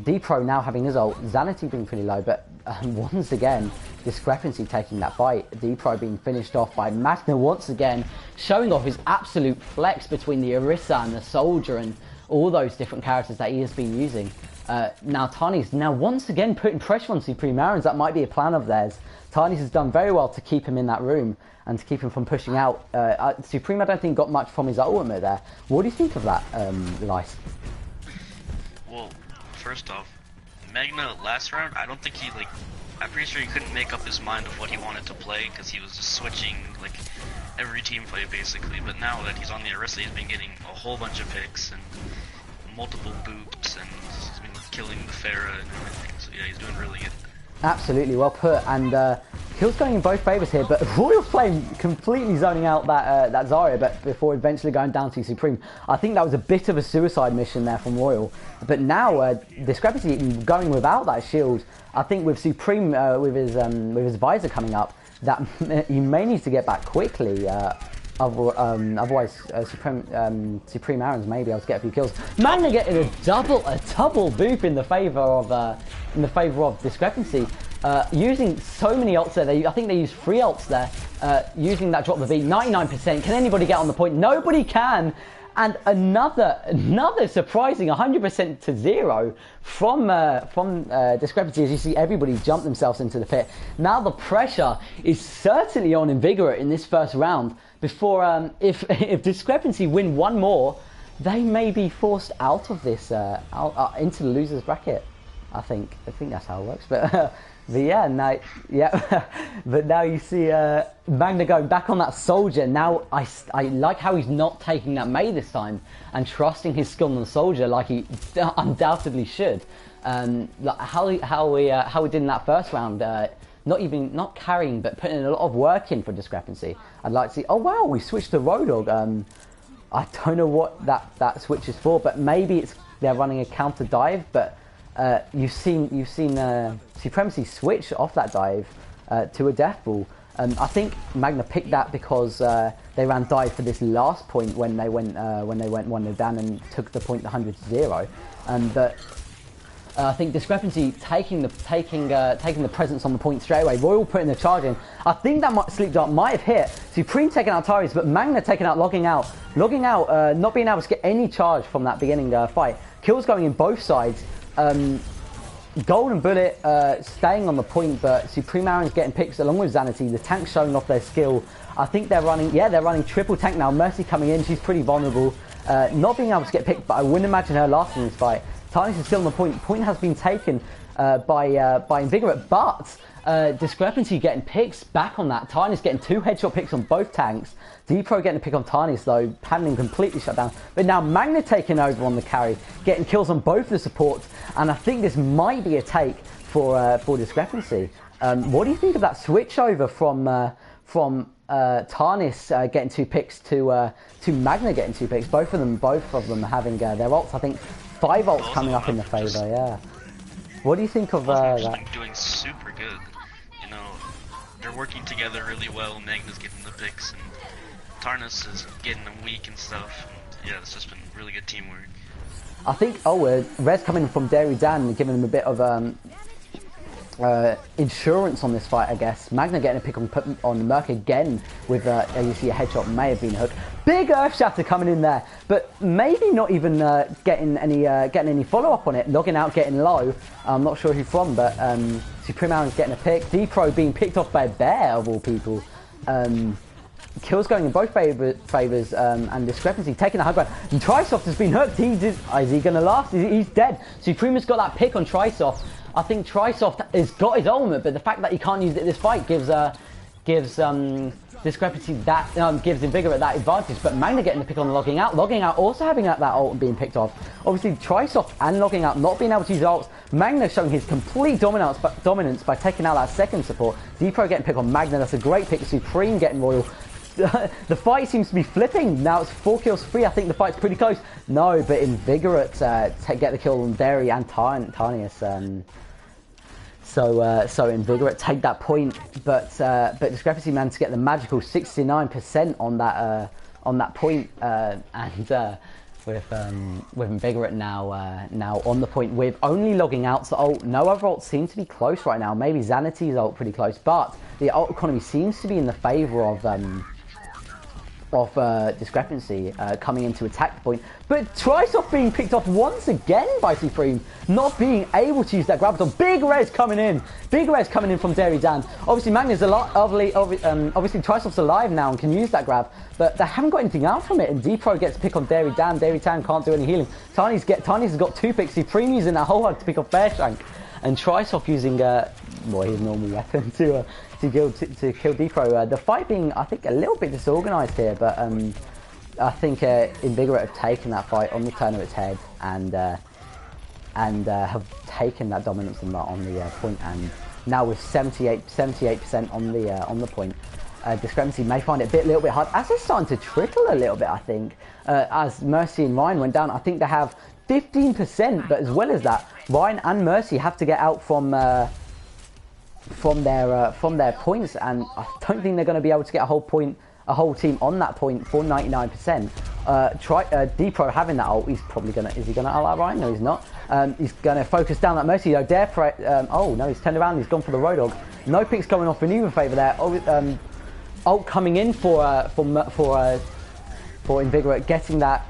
Dpro now having his ult. Xanity being pretty low, but once again, Discrepancy taking that fight. Dpro being finished off by Magna once again, showing off his absolute flex between the Orisa and the Soldier and all those different characters that he has been using. Now Tarnys now once again putting pressure on SupremeAaronz. That might be a plan of theirs. Tarnys has done very well to keep him in that room and to keep him from pushing out. Supreme, I don't think, got much from his ultimate there. What do you think of that, Lice? Well, first off, Magna last round, I don't think he, like, I'm pretty sure he couldn't make up his mind of what he wanted to play, because he was just switching, like, every team play basically. But now that he's on the Orisa, he's been getting a whole bunch of picks and multiple boots, and he's been killing the Pharah and everything. So yeah, he's doing really good. Absolutely, well put. And kills going in both favours here, but Royal Flame completely zoning out that Zarya, but before eventually going down to Supreme. I think that was a bit of a suicide mission there from Royal. But now Discrepancy going without that shield. I think with Supreme with his visor coming up, that you may need to get back quickly. Otherwise, SupremeAaronz may be able to get a few kills. Magna getting a double boop in the favour of Discrepancy. Using so many ults there. I think they used 3 ults there. Using that drop the V, 99%. Can anybody get on the point? Nobody can. And another surprising 100% to 0 from Discrepancy, as you see everybody jump themselves into the pit. Now the pressure is certainly on Invigorate in this first round. Before, if Discrepancy win one more, they may be forced out of this, into the losers bracket. I think that's how it works. But yeah, now, yeah. But now you see Magna going back on that Soldier. Now I like how he's not taking that Mei this time and trusting his skill on the Soldier like he undoubtedly should. Like how we did in that first round. not carrying, but putting a lot of work in for Discrepancy. I'd like to see. Oh wow, we switched to Roadhog. I don't know what that switch is for, but maybe they're running a counter dive. But you've seen Supremacy switch off that dive to a death ball. I think Magna picked that because they ran dive for this last point when they went 1-0 down and took the point 100-0. But I think Discrepancy taking the presence on the point straight away. Royal putting the charge in. I think that sleep dart might have hit. Supreme taking out Tarnys, but Magna taking out, logging out, not being able to get any charge from that beginning fight. Kills going in both sides. Golden Bullet staying on the point, but SupremeAaronz getting picks along with Zanity. The tank showing off their skill. I think they're running triple tank now. Mercy coming in, she's pretty vulnerable. Not being able to get picked, but I wouldn't imagine her lasting this fight. Tarnys is still on the point. Point has been taken by Invigorate, but Discrepancy getting picks back on that. Tarnys getting 2 headshot picks on both tanks. D-Pro getting a pick on Tarnys though, paddling completely shut down. But now Magna taking over on the carry, getting kills on both the supports, and I think this might be a take for Discrepancy. What do you think of that switch over from Tarnys getting 2 picks to Magna getting 2 picks? Both of them having their ults. I think 5 ults coming up in the favour. Yeah. What do you think of that? Doing super good. You know, they're working together really well. Magna's getting the picks, and Tarnys is getting them weak and stuff. And yeah, it's just been really good teamwork. I think Rez coming from Dairy Dan and giving them a bit of insurance on this fight, I guess. Magna getting a pick on Merc again with you see a headshot may have been hooked. Big Earth Shatter coming in there, but maybe not even getting any follow up on it. Logging out, getting low. I'm not sure who from, but SupremeAaronz getting a pick. D-Pro being picked off by a bear of all people. Kills going in both favours, and Discrepancy taking the high ground. And Trisoft has been hooked. Is he going to last? He's dead. Supreme's got that pick on Trisoft. I think Trisoft has got his ultimate, but the fact that he can't use it this fight gives Discrepancy that gives Invigorate that advantage. But Magna getting the pick on Logging Out also having that ult being picked off. Obviously Trisoft and Logging Out not being able to use ults. Magna showing his complete dominance by taking out that second support. D-Pro getting picked on Magna. That's a great pick. Supreme getting Royal. The fight seems to be flipping. Now it's 4 kills free. I think the fight's pretty close. No, but Invigorate get the kill on Dairy and Tarnys. So Invigorate take that point, but Discrepancy managed to get the magical 69% on that point, and with Invigorate now on the point with only Logging Out's ult. No other ult seems to be close right now. Maybe Zanity's ult pretty close, but the ult economy seems to be in the favour of Discrepancy coming in to attack the point. But Trisoft being picked off once again by Supreme, not being able to use that grab. Big Res coming in. Big Res coming in from Dairy Dan. Obviously Magna's obviously Trisoft's alive now and can use that grab, but they haven't got anything out from it, and D-Pro gets a pick on Dairy Dan. Dairy Dan can't do any healing. Tarnys has got 2 picks. Supreme using that whole hug to pick off Bearshank, and Trisoft using his normal weapon to kill D-Pro. The fight being, I think, a little bit disorganised here, but I think Invigorate have taken that fight on the turn of its head and have taken that dominance on the point, and now with 78% on the point. Discrepancy may find it a little bit hard as it's starting to trickle a little bit. I think as Mercy and Ryan went down, I think they have 15%, but as well as that, Ryan and Mercy have to get out from their points, and I don't think they're going to be able to get a whole team on that point for 99%. D-Pro having that ult, is he gonna ult out Ryan? No, he's not. He's gonna focus down that Mercy though. Oh no, he's turned around. He's gone for the Roadhog. No picks going off in either favour there. Ult coming in for Invigorate, getting that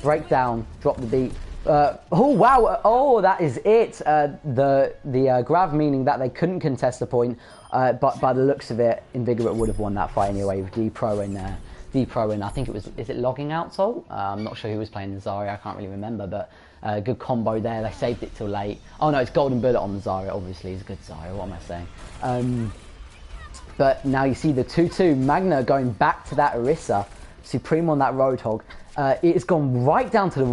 breakdown, drop the beat. Oh wow! Oh, that is it. The grab, meaning that they couldn't contest the point, but by the looks of it, Invigorate would have won that fight anyway with D-Pro and I think is it Logging Out ult? I'm not sure who was playing the Zarya. I can't really remember, but good combo there. They saved it till late. Oh no, it's Golden Bullet on the Zarya. Obviously, it's a good Zarya. What am I saying? But now you see the 2-2 Magna going back to that Orisa. Supreme on that Roadhog. It's gone right down to the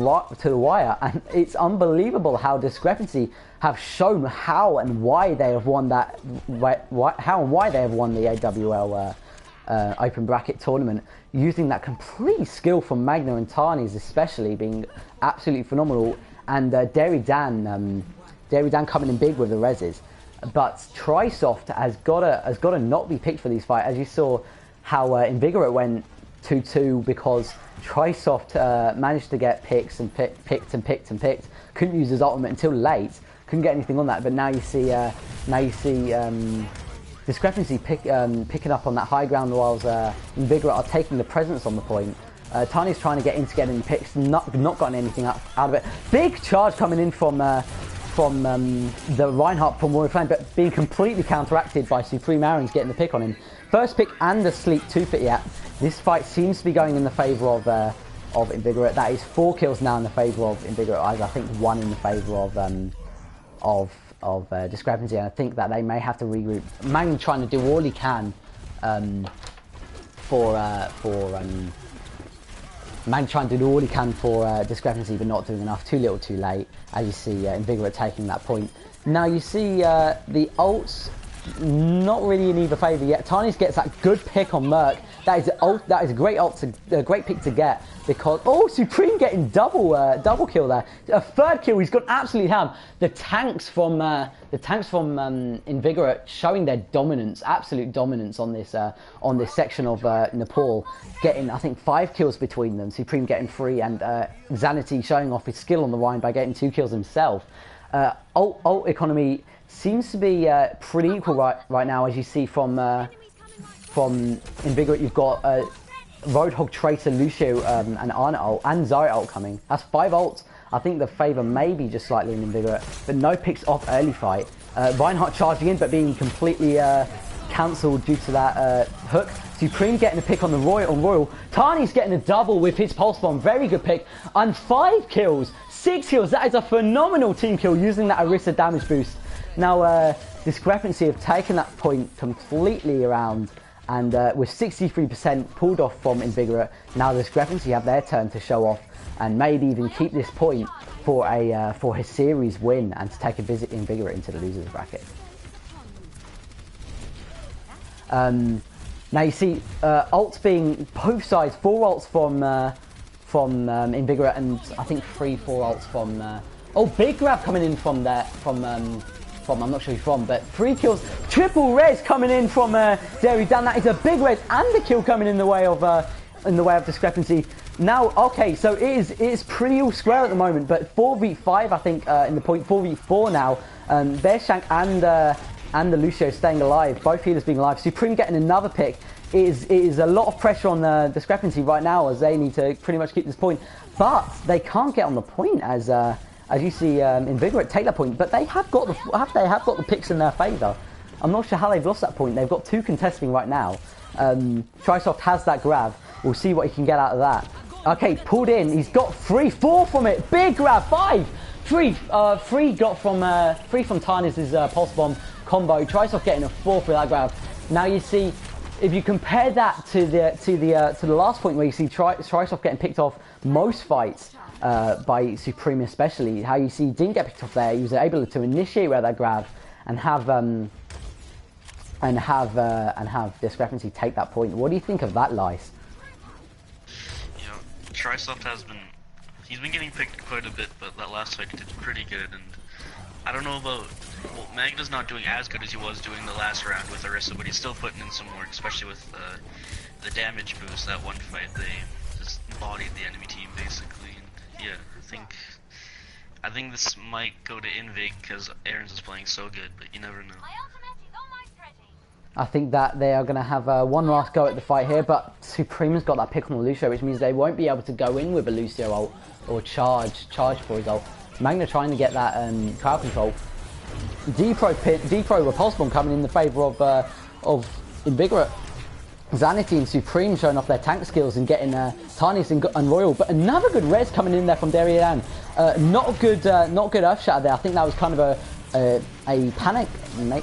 wire, and it's unbelievable how Discrepancy have shown how and why they have won that, how and why they have won the AWL open bracket tournament, using that complete skill from Magna and Tarnys, especially being absolutely phenomenal, and Dairy Dan coming in big with the reses. But Trisoft has got to not be picked for these fights, as you saw how Invigorate went 2-2 because Trisoft managed to get picks and picked. Couldn't use his ultimate until late. Couldn't get anything on that. But now you see Discrepancy picking up on that high ground, whilst Invigorate are taking the presence on the point. Tarnys trying to get in to get in picks, not gotten anything out of it. Big charge coming in from the Reinhardt from Warrior Flame, but being completely counteracted by SupremeAaronz getting the pick on him. First pick and the sleep 2-fit yet. This fight seems to be going in the favour of Invigorate. That is 4 kills now in the favour of Invigorate. I think 1 in the favour of Discrepancy, and I think that they may have to regroup. Magn trying to do all he can for Discrepancy, but not doing enough. Too little, too late. As you see, Invigorate taking that point. Now you see the ults not really in either favour yet. Tarnys gets that good pick on Merc. That is a great ult, a great pick to get, because Supreme getting double kill there. A third kill. He's gone absolutely ham. The tanks from Invigorate showing their dominance, absolute dominance on this section of Nepal, getting I think 5 kills between them. Supreme getting 3, and Xanity showing off his skill on the Rhine by getting 2 kills himself. Ult economy seems to be pretty equal right now, as you see from Invigorate. You've got Roadhog, Tracer, Lucio, and Arna ult, and Zarya ult coming. That's 5 ults. I think the favour may be just slightly in Invigorate, but no picks off early fight. Reinhardt charging in, but being completely cancelled due to that hook. Supreme getting a pick on the Royal. Tarnys getting a double with his Pulse Bomb. Very good pick. And 5 kills. 6 kills. That is a phenomenal team kill using that Orisa damage boost. Now, Discrepancy have taken that point completely around, and with 63% pulled off from Invigorate, now Discrepancy have their turn to show off and maybe even keep this point for his series win, and to take a visit Invigorate into the losers bracket. Now you see ults being both sides, 4 ults from Invigorate, and I think 3-4 ults from big grab coming in from there I'm not sure who's from, but 3 kills, triple res coming in from Dairy Dan. That is a big res and a kill coming in the way of Discrepancy. Now, okay, so it is pretty all square at the moment, but 4v5 I think in the point, 4v4 now. There's Shank and the Lucio staying alive, both healers being alive. Supreme getting another pick. It is a lot of pressure on the Discrepancy right now, as they need to pretty much keep this point, but they can't get on the point as you see Invigorate take that point, but they have got the picks in their favour. I'm not sure how they've lost that point. They've got 2 contesting right now. Trisoft has that grab. We'll see what he can get out of that. Okay, pulled in. He's got 4 from it. Big grab. 5, 3 got from 3 from Tarnys' Pulse Bomb combo. Trisoft getting a 4 for that grab. Now you see, if you compare that to the last point, where you see Trisoft getting picked off most fights by Supreme, especially, how you see he didn't get picked off there. He was able to initiate where that grab and have Discrepancy take that point. What do you think of that, Lice? Yeah, Trisoft he's been getting picked quite a bit, but that last fight he did pretty good, and I don't know about, well, Magna's not doing as good as he was doing the last round with Orisa, but he's still putting in some work, especially with the damage boost. That one fight, they just bodied the enemy team basically. And yeah, I think this might go to Invig because Aaronz is playing so good, but you never know. I think that they are going to have one last go at the fight here, but Supreme's got that pick on the Lucio, which means they won't be able to go in with a Lucio ult or charge for his ult. Magna trying to get that crowd control. D-Pro Repulse Bomb coming in the favour of Invigorate. Xanity and Supreme showing off their tank skills and getting Tarnys and Royal, but another good res coming in there from Darian. Not good Earth Shatter there. I think that was kind of a panic,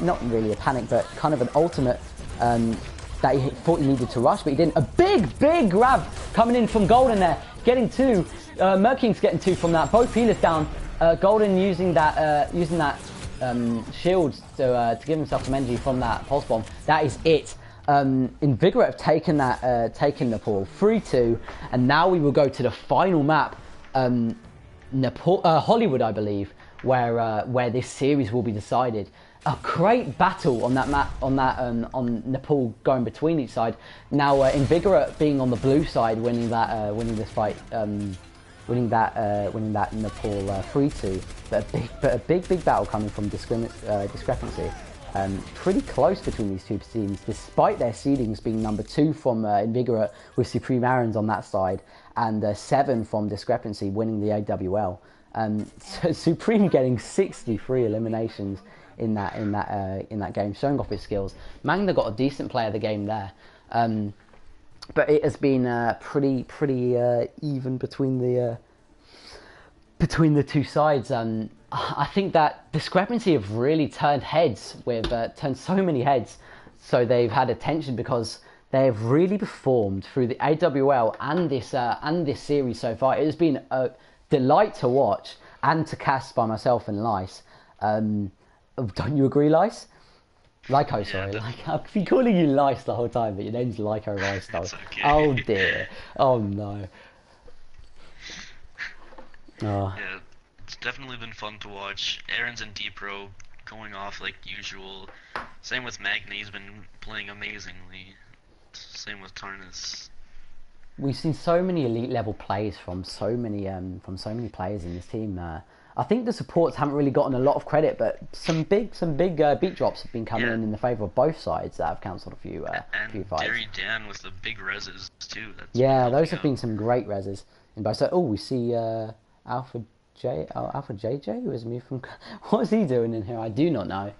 not really a panic, but kind of an ultimate that he thought he needed to rush, but he didn't. A big grab coming in from Golden there, getting two. Merking's getting two from that. Both healers down. Golden using that shield to give himself some energy from that pulse bomb. That is it. Invigorate have taken that, taken Nepal 3-2, and now we will go to the final map, Hollywood, I believe, where this series will be decided. A great battle on that map, on Nepal going between each side. Now Invigorate being on the blue side, winning this fight, winning that Nepal 3-2. But a big battle coming from Discrepancy. Pretty close between these two teams, despite their seedings being number 2 from Invigorate with SupremeAaronz on that side, and 7 from Discrepancy winning the AWL. So Supreme getting 63 eliminations in that game, showing off his skills. Magna got a decent play of the game there, but it has been pretty even between the two sides. I think that Discrepancy have really turned heads turned so many heads, so they've had attention because they have really performed through the AWL and this series so far. It has been a delight to watch and to cast by myself and Lice. Don't you agree, Lice? Lyco, sorry. I've been calling you Lice the whole time, but your name's Lyco Rice, though. Okay. Oh dear. Oh no. Oh. Yeah, it's definitely been fun to watch. Aaron's and D-Pro going off like usual. Same with Magna, he's been playing amazingly. Same with Tarnys. We've seen so many elite level plays from so many players in this team. I think the supports haven't really gotten a lot of credit, but some big beat drops have been coming in the favour of both sides that have cancelled a few fights. Derry Dan with the big reses too. Yeah, those have been some great reses in both. So, we see Alpha JJ, who has moved from. What is he doing in here? I do not know.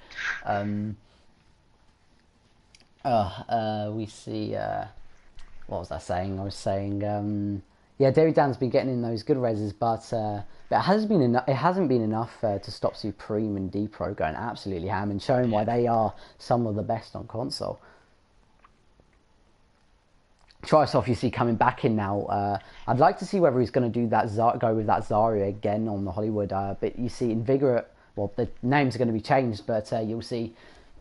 We see. What was I saying? I was saying. Yeah, Derry Dan's been getting in those good reses, but it hasn't been enough to stop Supreme and D-Pro going absolutely ham and showing why they are some of the best on console. Trisoff, you see, coming back in now. I'd like to see whether he's going to do that, go with that Zarya again on the Hollywood. But you see, Invigorate, well, the names are going to be changed, but you'll see,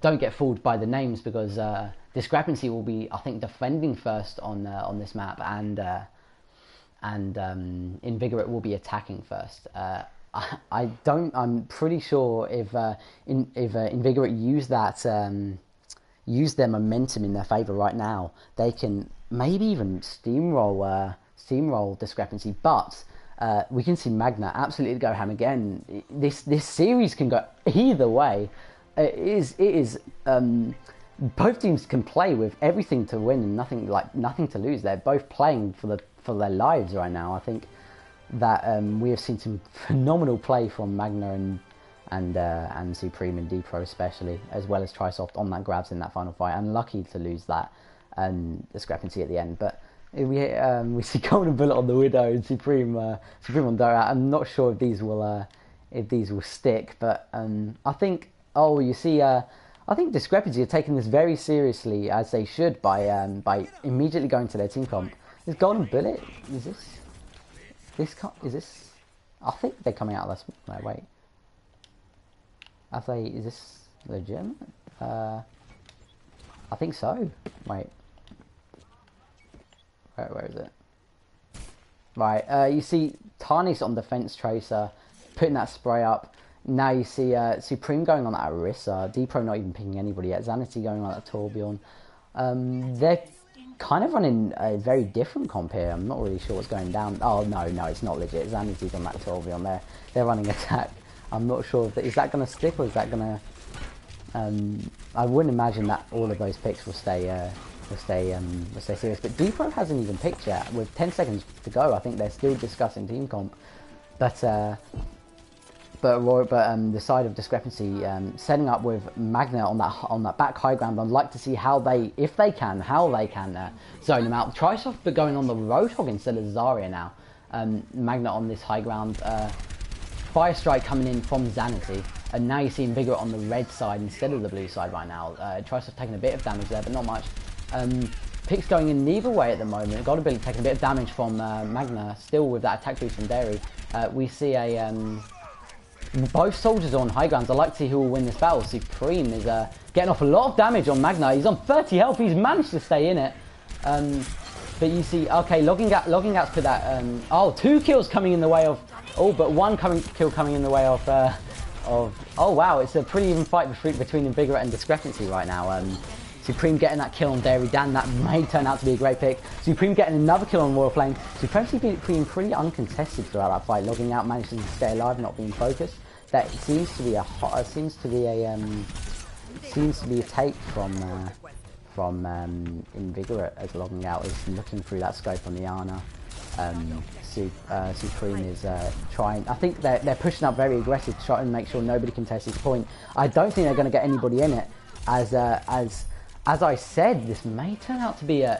don't get fooled by the names because Discrepancy will be, I think, defending first on this map, and Invigorate will be attacking first. I'm pretty sure if Invigorate use their momentum in their favour right now, they can maybe even steamroll Discrepancy. But we can see Magna absolutely go ham again. This series can go either way. It is. Both teams can play with everything to win and nothing to lose. They're both playing for their lives right now. I think that we have seen some phenomenal play from Magna and Supreme and D-Pro especially, as well as Trisoft on that grabs in that final fight. Unlucky to lose that Discrepancy at the end, but we see Golden Bullet on the Widow and Supreme on Dora. I'm not sure if these will stick, but I think I think Discrepancy are taking this very seriously, as they should, by immediately going to their team comp. Is Golden Bullet? Is this? I think they're coming out of this. No, wait. Is this legitimate? I think so. Wait. Where is it? Right. You see Tarnys on Defense Tracer, putting that spray up. Now you see Supreme going on that Orisa, D-Pro not even picking anybody yet, Xanity going on that Torbjorn. They're kind of running a very different comp here. I'm not really sure what's going down. Oh, no, it's not legit. Xanity's on that Torbjorn. They're running attack. I'm not sure if is that going to stick or is that going to... I wouldn't imagine that all of those picks will stay serious. But D-Pro hasn't even picked yet. With 10 seconds to go, I think they're still discussing team comp. But the side of Discrepancy setting up with Magna on that back high ground. I'd like to see how they can zone them out. Trisoft but going on the Roadhog instead of Zarya now. Magna on this high ground. Fire Strike coming in from Xanity, and now you see Invigorate on the red side instead of the blue side right now. Trisoft taking a bit of damage there, but not much. picks going in neither way at the moment. God ability taking a bit of damage from Magna, still with that attack boost from Dairy. We see a both soldiers are on high grounds. I like to see who will win this battle. Supreme is getting off a lot of damage on Magna. He's on 30 health. He's managed to stay in it. But you see, okay, logging out's put that. Oh, 2 kills coming in the way of. Oh, but 1 kill coming in the way of. Oh wow, it's a pretty even fight between Invigorate and Discrepancy right now. Supreme getting that kill on Dairy Dan, that may turn out to be a great pick. Supreme getting another kill on Royal Flame. Supremacy being pretty uncontested throughout that fight. Logging out, managing to stay alive, not being focused. That seems to be a take from Invigorate, as Logging out is looking through that scope on the Ana. Supreme is trying. I think they're pushing up very aggressive to try and make sure nobody can test this point. I don't think they're going to get anybody in it. As I said, this may turn out to be a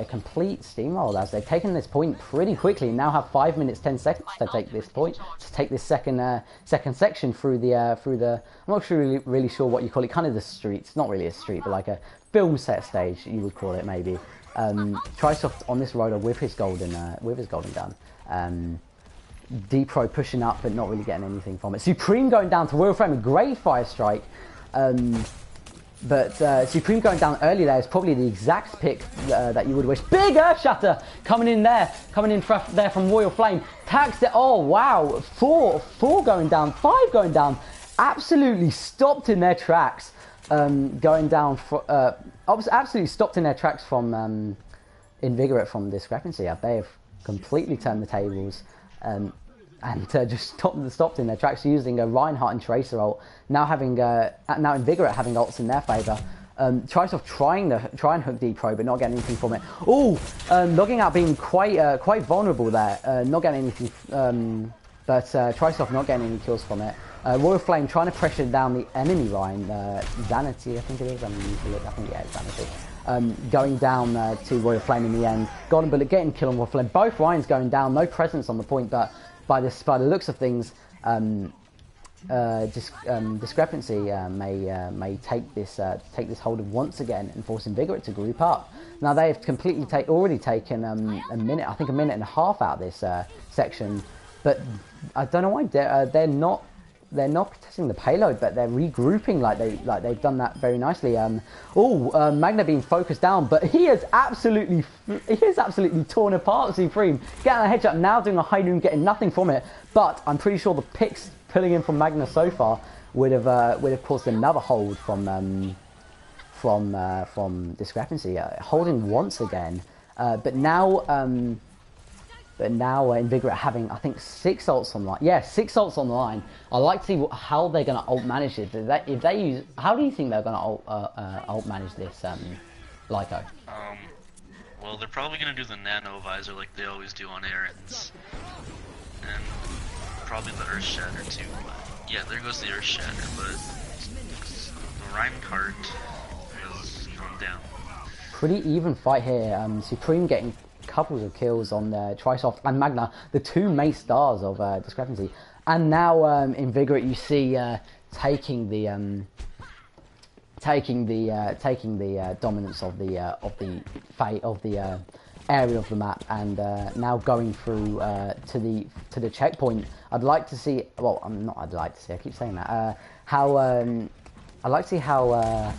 complete steamroll, as they've taken this point pretty quickly and now have 5 minutes 10 seconds to take this point, to take this second section through the I'm not really sure what you call it, kind of the streets, not really a street, but like a film set stage you would call it maybe. Trisoft on this roller with his golden gun. D-Pro pushing up but not really getting anything from it. Supreme going down to Royal Flame, a great fire strike. But Supreme going down early there is probably the exact pick that you would wish. Big Earth Shatter coming in there from Royal Flame. Taxed it. Oh wow, 4 going down, 5 going down. Absolutely stopped in their tracks. Going down for absolutely stopped in their tracks from Invigorate from Discrepancy. They have completely turned the tables. And just stopped in their tracks using a Reinhardt and Tracer ult. Now Invigorate having ults in their favour. Trisoft trying and hook D-Pro but not getting anything from it. Oh, Logging out being quite vulnerable there. Not getting anything, but Trisoft not getting any kills from it. Royal Flame trying to pressure down the enemy Ryan. Zanity, I think it is. I think yeah, it's Zanity. Going down to Royal Flame in the end. Golden Bullet getting kill on Royal Flame. Both Ryans going down. No presence on the point, but by the looks of things, Discrepancy may take this hold of once again and force Invigorate to group up. Now they have completely already taken a minute and a half out of this section, but I don't know why they're not protecting the payload, but they're regrouping like they've done that very nicely. Magna being focused down, but he is absolutely torn apart. Supreme getting a headshot, now doing a high noon, getting nothing from it. But I'm pretty sure the picks pulling in from Magna so far would have caused another hold from Discrepancy, holding once again. But now Invigorate having, I think, 6 ults on the line. Yeah, 6 ults on the line. I'd like to see how they're going to ult manage it. How do you think they're going to ult manage this, Lyco? Well, they're probably going to do the nano visor like they always do on Aaron's. And probably the Earth Shatter too. But yeah, there goes the Earth Shatter, but the Reinhardt is going down. Pretty even fight here. Supreme getting couples of kills on Trisoft and Magna, the 2 main stars of Discrepancy, and now Invigorate you see taking the dominance of the area of the map, and now going through to the checkpoint. I'd like to see. Well, I keep saying that. I'd like to see how.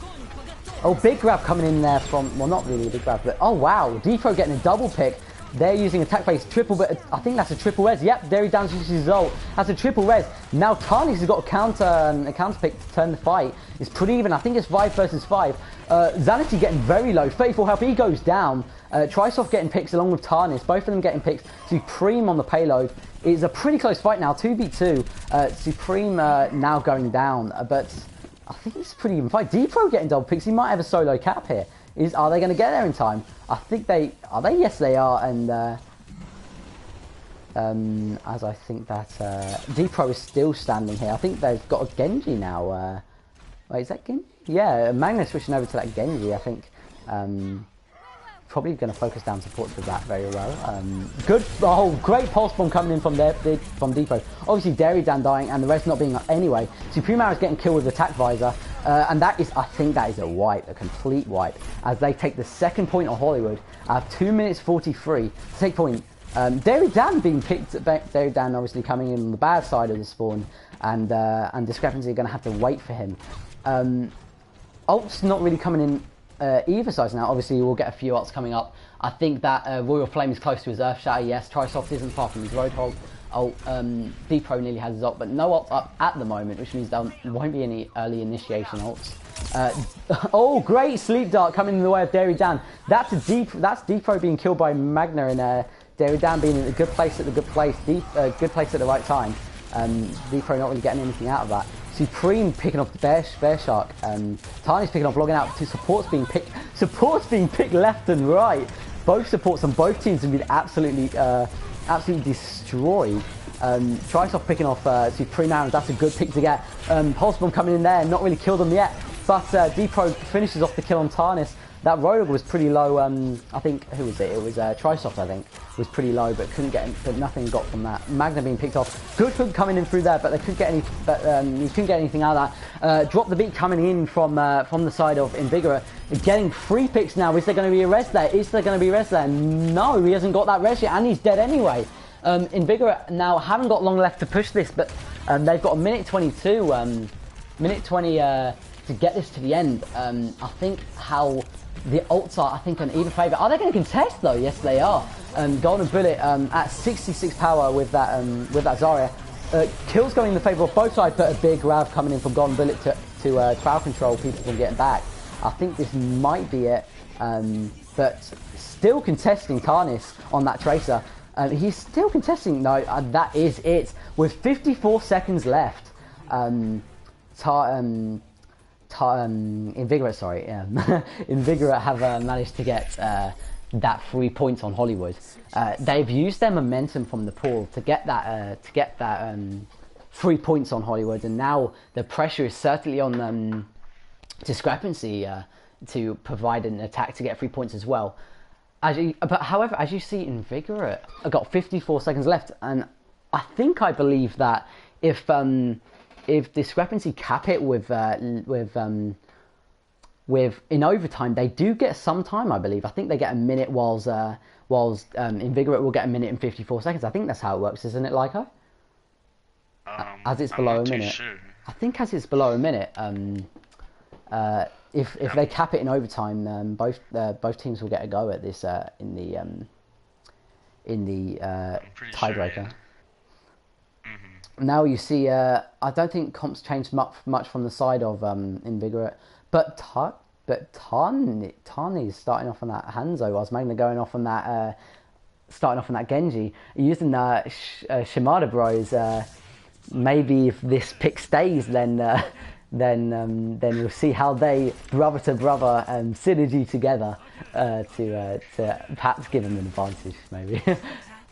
Big grab coming in there from, well, not really a big grab, but oh wow, D-Pro getting a double pick. They're using attack base triple, but I think that's a triple res. Yep, Derry down to his result. That's a triple res. Now Tarnys has got a counter pick to turn the fight. It's pretty even. I think it's 5 versus 5. Zanity getting very low. 34 health. He goes down. Trisoft getting picks along with Tarnys. Both of them getting picks. Supreme on the payload. It's a pretty close fight now. 2v2. Supreme now going down, but I think it's a pretty even fight. D-Pro getting double picks. He might have a solo cap here. Are they going to get there in time? I think they are. Yes, they are. And as I think that D-Pro is still standing here. I think they've got a Genji now. Wait, is that Genji? Yeah, Magna switching over to that Genji. I think probably going to focus down support for that very well. Good. Oh, great pulse bomb coming in from D-Pro. Obviously, Dairy Dan dying and the rest not being up anyway. SupremeAaronz getting killed with attack visor. And that is, I think that is a wipe, a complete wipe, as they take the second point on Hollywood. 2 minutes 43 to take point. Dairy Dan being picked. Dairy Dan obviously coming in on the bad side of the spawn, and Discrepancy are going to have to wait for him. Ult's not really coming in either side now. Obviously, we'll get a few ults coming up. I think that Royal Flame is close to his Earth Shatter. Yes, Trisoft isn't far from his Roadhog ult. D-Pro nearly has his ult, but no ults up at the moment, which means there won't be any early initiation ults. Oh, great Sleep Dart coming in the way of Dairy Dan. That's D-Pro being killed by Magna, and Dairy Dan being in a good place at the good place, good place at the right time. D-Pro not really getting anything out of that. Supreme picking off the Bear Shark. Tarnys picking off, logging out. Two supports being picked. Supports being picked left and right. Both supports on both teams have been absolutely destroyed. Trisoft picking off SupremeAaronz. That's a good pick to get. Pulse Bomb coming in there, not really killed them yet. But D-Pro finishes off the kill on Tarnys. That Rogue was pretty low. I think, who was it? It was Trisoft, I think, was pretty low, but but nothing got from that. Magna being picked off. Good hook coming in through there, but they couldn't get any. But you couldn't get anything out of that. Drop the beat coming in from the side of Invigorate. Getting free picks now. Is there going to be a res there? Is there going to be a res there? No, he hasn't got that res yet, and he's dead anyway. Invigorate now haven't got long left to push this, but they've got a minute 22, minute 20 to get this to the end. I think how the ults are, I think, on either favour. Are they going to contest though? Yes, they are. Golden Bullet at 66 power with that Zarya. Kills going in the favour of both sides, but a big grab coming in from Golden Bullet to crowd control people from getting back. I think this might be it, but still contesting Tarnys on that Tracer. He's still contesting. No, that is it. With 54 seconds left, Invigorate, sorry, Invigorate have managed to get that 3 points on Hollywood. They've used their momentum from the pool to get that 3 points on Hollywood, and now the pressure is certainly on Discrepancy to provide an attack to get 3 points as well. However, as you see, Invigorate got 54 seconds left, and I believe that if Discrepancy cap it with in overtime, they do get some time. I believe. I think they get a minute, whilst Invigorate will get a minute and 54 seconds. I think that's how it works, isn't it, Lyko? As it's below a minute. Sure. I think as it's below a minute. If they cap it in overtime, both teams will get a go at this in the tiebreaker. Sure, yeah. Now you see, I don't think comps changed much from the side of Invigorate, but Tarnys starting off on that Hanzo, whilst Magna going off on that starting off on that Genji, using Shimada Bros. Maybe if this pick stays, then we'll see how they brother to brother synergy together to perhaps give them an advantage, maybe.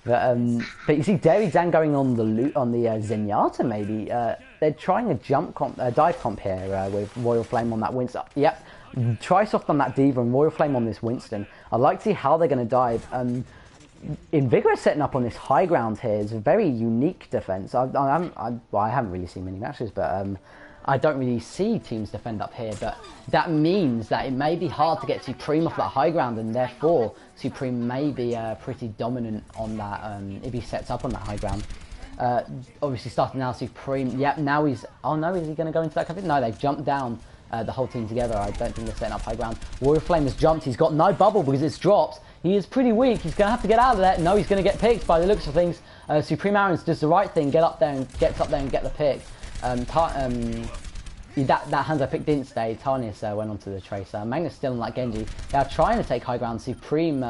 But you see Dairy Dan going on the Zenyatta, maybe. They're trying a dive comp here with Royal Flame on that Winston. Yep, Trisoft on that D.Va and Royal Flame on this Winston. I'd like to see how they're going to dive. Invigorate setting up on this high ground here is a very unique defense. I haven't really seen many matches, but I don't really see teams defend up here, but that means that it may be hard to get Supreme off that high ground, and therefore Supreme may be pretty dominant on that if he sets up on that high ground. Obviously starting now, Supreme, yep, now he's, oh no, is he going to go into that cover? No, they've jumped down the whole team together. I don't think they're setting up high ground. Royal Flame has jumped, he's got no bubble because it's dropped. He is pretty weak, he's going to have to get out of there. No, he's going to get picked by the looks of things. SupremeAaronz does the right thing, gets up there and get the pick. That Hanzo pick didn't stay. Tarnys went onto the Tracer. Magna's still on that Genji. They are trying to take high ground. Supreme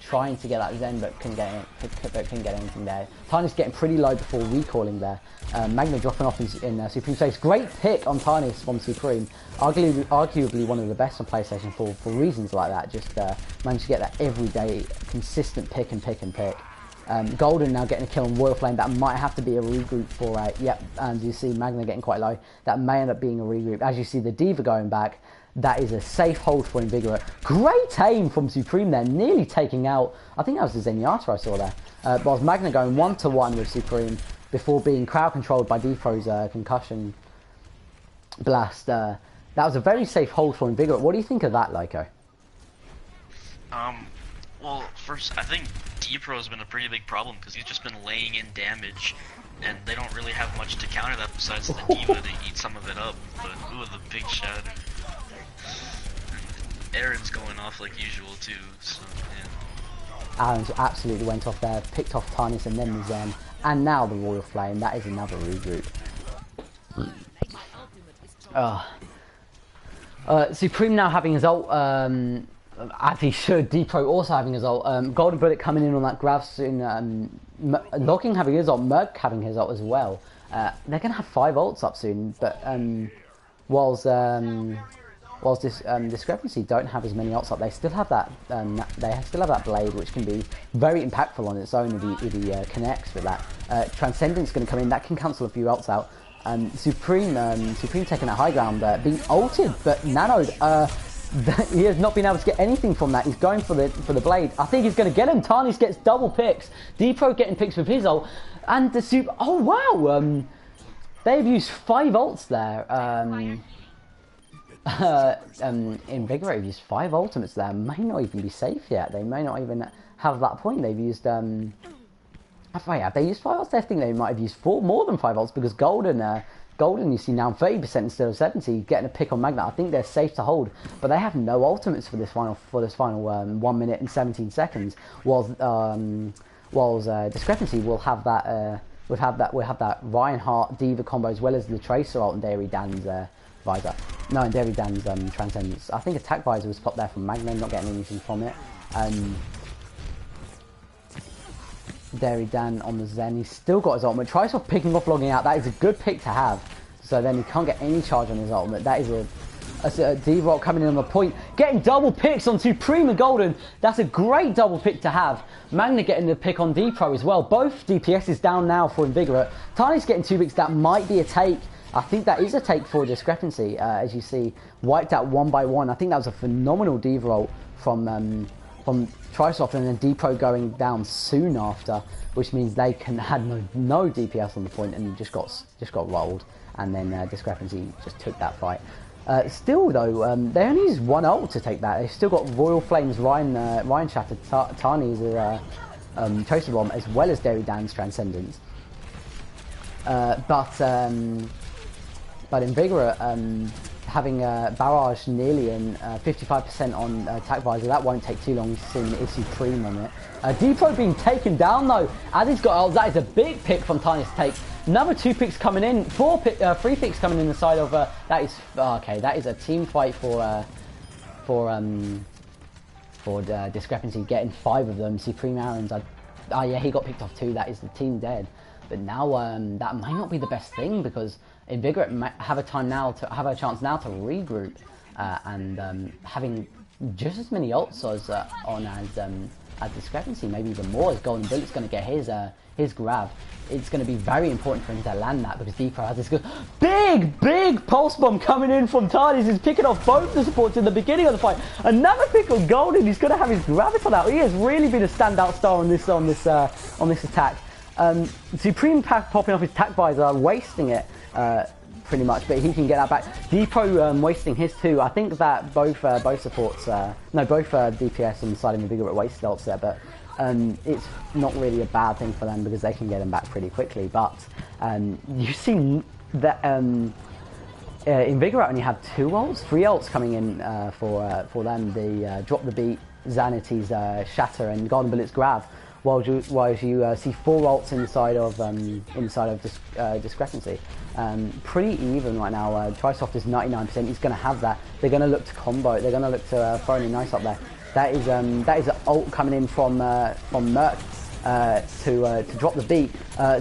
trying to get that Zen, but couldn't get anything there. Tarnys getting pretty low before recalling there. Magna dropping off in Supreme's face. Great pick on Tarnys from Supreme. Arguably one of the best on PlayStation 4 for reasons like that. Just managed to get that everyday consistent pick and pick and pick. Golden now getting a kill on Royal Flame. That might have to be a regroup for yep, and you see Magna getting quite low. That may end up being a regroup. As you see the D.Va going back, that is a safe hold for Invigorate. Great aim from Supreme there, nearly taking out, I think that was the Zenyatta I saw there. Whilst Magna going 1-1 with Supreme before being crowd controlled by D-Pro's concussion blast. That was a very safe hold for Invigorate. What do you think of that, Lyko? Well, first, I think D-Pro has been a pretty big problem because he's just been laying in damage, and they don't really have much to counter that besides the D.Va to eat some of it up. But, ooh, the big shatter. And Aaron's going off like usual, too, so, yeah. Aaron's absolutely went off there, picked off Tarnys and then the Zen, and now the Royal Flame. That is another regroup. Supreme now having his ult, as he should. D-Pro also having his ult. Golden Bullet coming in on that grab soon. Logging having his ult. Merc having his ult as well. They're going to have 5 ults up soon, but whilst this Discrepancy don't have as many ults up, they still have that blade, which can be very impactful on its own if he connects with that. Transcendence going to come in. That can cancel a few ults out. Supreme taking that high ground, being ulted, but nanoed. He has not been able to get anything from that. He's going for the blade. I think he's going to get him. Tarnys gets double picks. D-Pro getting picks with his ult, and the super. Oh wow! They've used 5 ults there. Invigorate have used 5 ultimates there. May not even be safe yet. They may not even have that point. They've used. Have they used 5 ults? I think they might have used 4 more than 5 ults because Golden, you see now 30% instead of 70, getting a pick on Magna. I think they're safe to hold, but they have no ultimates for this final 1 minute and 17 seconds. Whilst Discrepancy will have that Reinhardt D.Va combo as well as the Tracer ult and Dairy Dan's visor. No, and Dairy Dan's Transcendence. I think attack visor was popped there from Magna, not getting anything from it. Dairy Dan on the Zen, he's still got his ultimate. Tries off picking off logging out. That is a good pick to have. So then he can't get any charge on his ultimate. That is a D-Rock coming in on the point. Getting double picks on Supreme and Golden. That's a great double pick to have. Magna getting the pick on D-Pro as well. Both DPSs down now for Invigorate. Tarnys getting 2 picks. That might be a take. I think that is a take for Discrepancy. As you see, wiped out 1 by 1. I think that was a phenomenal D-Roll from Trisoft, and then D-Pro going down soon after, which means they had no DPS on the point and just got rolled, and then Discrepancy just took that fight. Still though, they only used 1 ult to take that. They've still got Royal Flames, Ryan Shattered, Tarnys, Toaster Bomb, as well as Dairy Dan's Transcendence. But Invigorate having barrage nearly in 55% on attack visor. That won't take too long soon. It's Supreme on it. D-Pro being taken down though, as he's got ults. That is a big pick from Tarnys to take. Another 2 picks coming in, 3 picks coming in the side of that is okay. That is a team fight for Discrepancy, getting 5 of them. SupremeAaronz, yeah, he got picked off 2. That is the team dead. But now that might not be the best thing because Invigorate might have a chance now to regroup and having just as many ults as Discrepancy, maybe even more, as Golden Bullet's going to get his grab. It's going to be very important for him to land that because D-Pro has this good big pulse bomb coming in from Tarnys. He's picking off both the supports in the beginning of the fight. Another pick on Golden. He's going to have his graviton out. He has really been a standout star on this attack. Supreme popping off his attack visor, wasting it pretty much, but he can get that back. D-Pro wasting his too. I think that both supports, both DPS and the side of Invigorate wasted ults there, but it's not really a bad thing for them because they can get them back pretty quickly. But you see that Invigorate only have 2 ults, 3 ults coming in for them. The Drop the Beat, Xanity's Shatter, and Golden Bullet's Grab. While you see 4 ults inside of Discrepancy. Pretty even right now. Trisoft is 99%. He's going to have that. They're going to look to combo. They're going to look to throw in a nice up there. That is an ult coming in from Merc to drop the beat.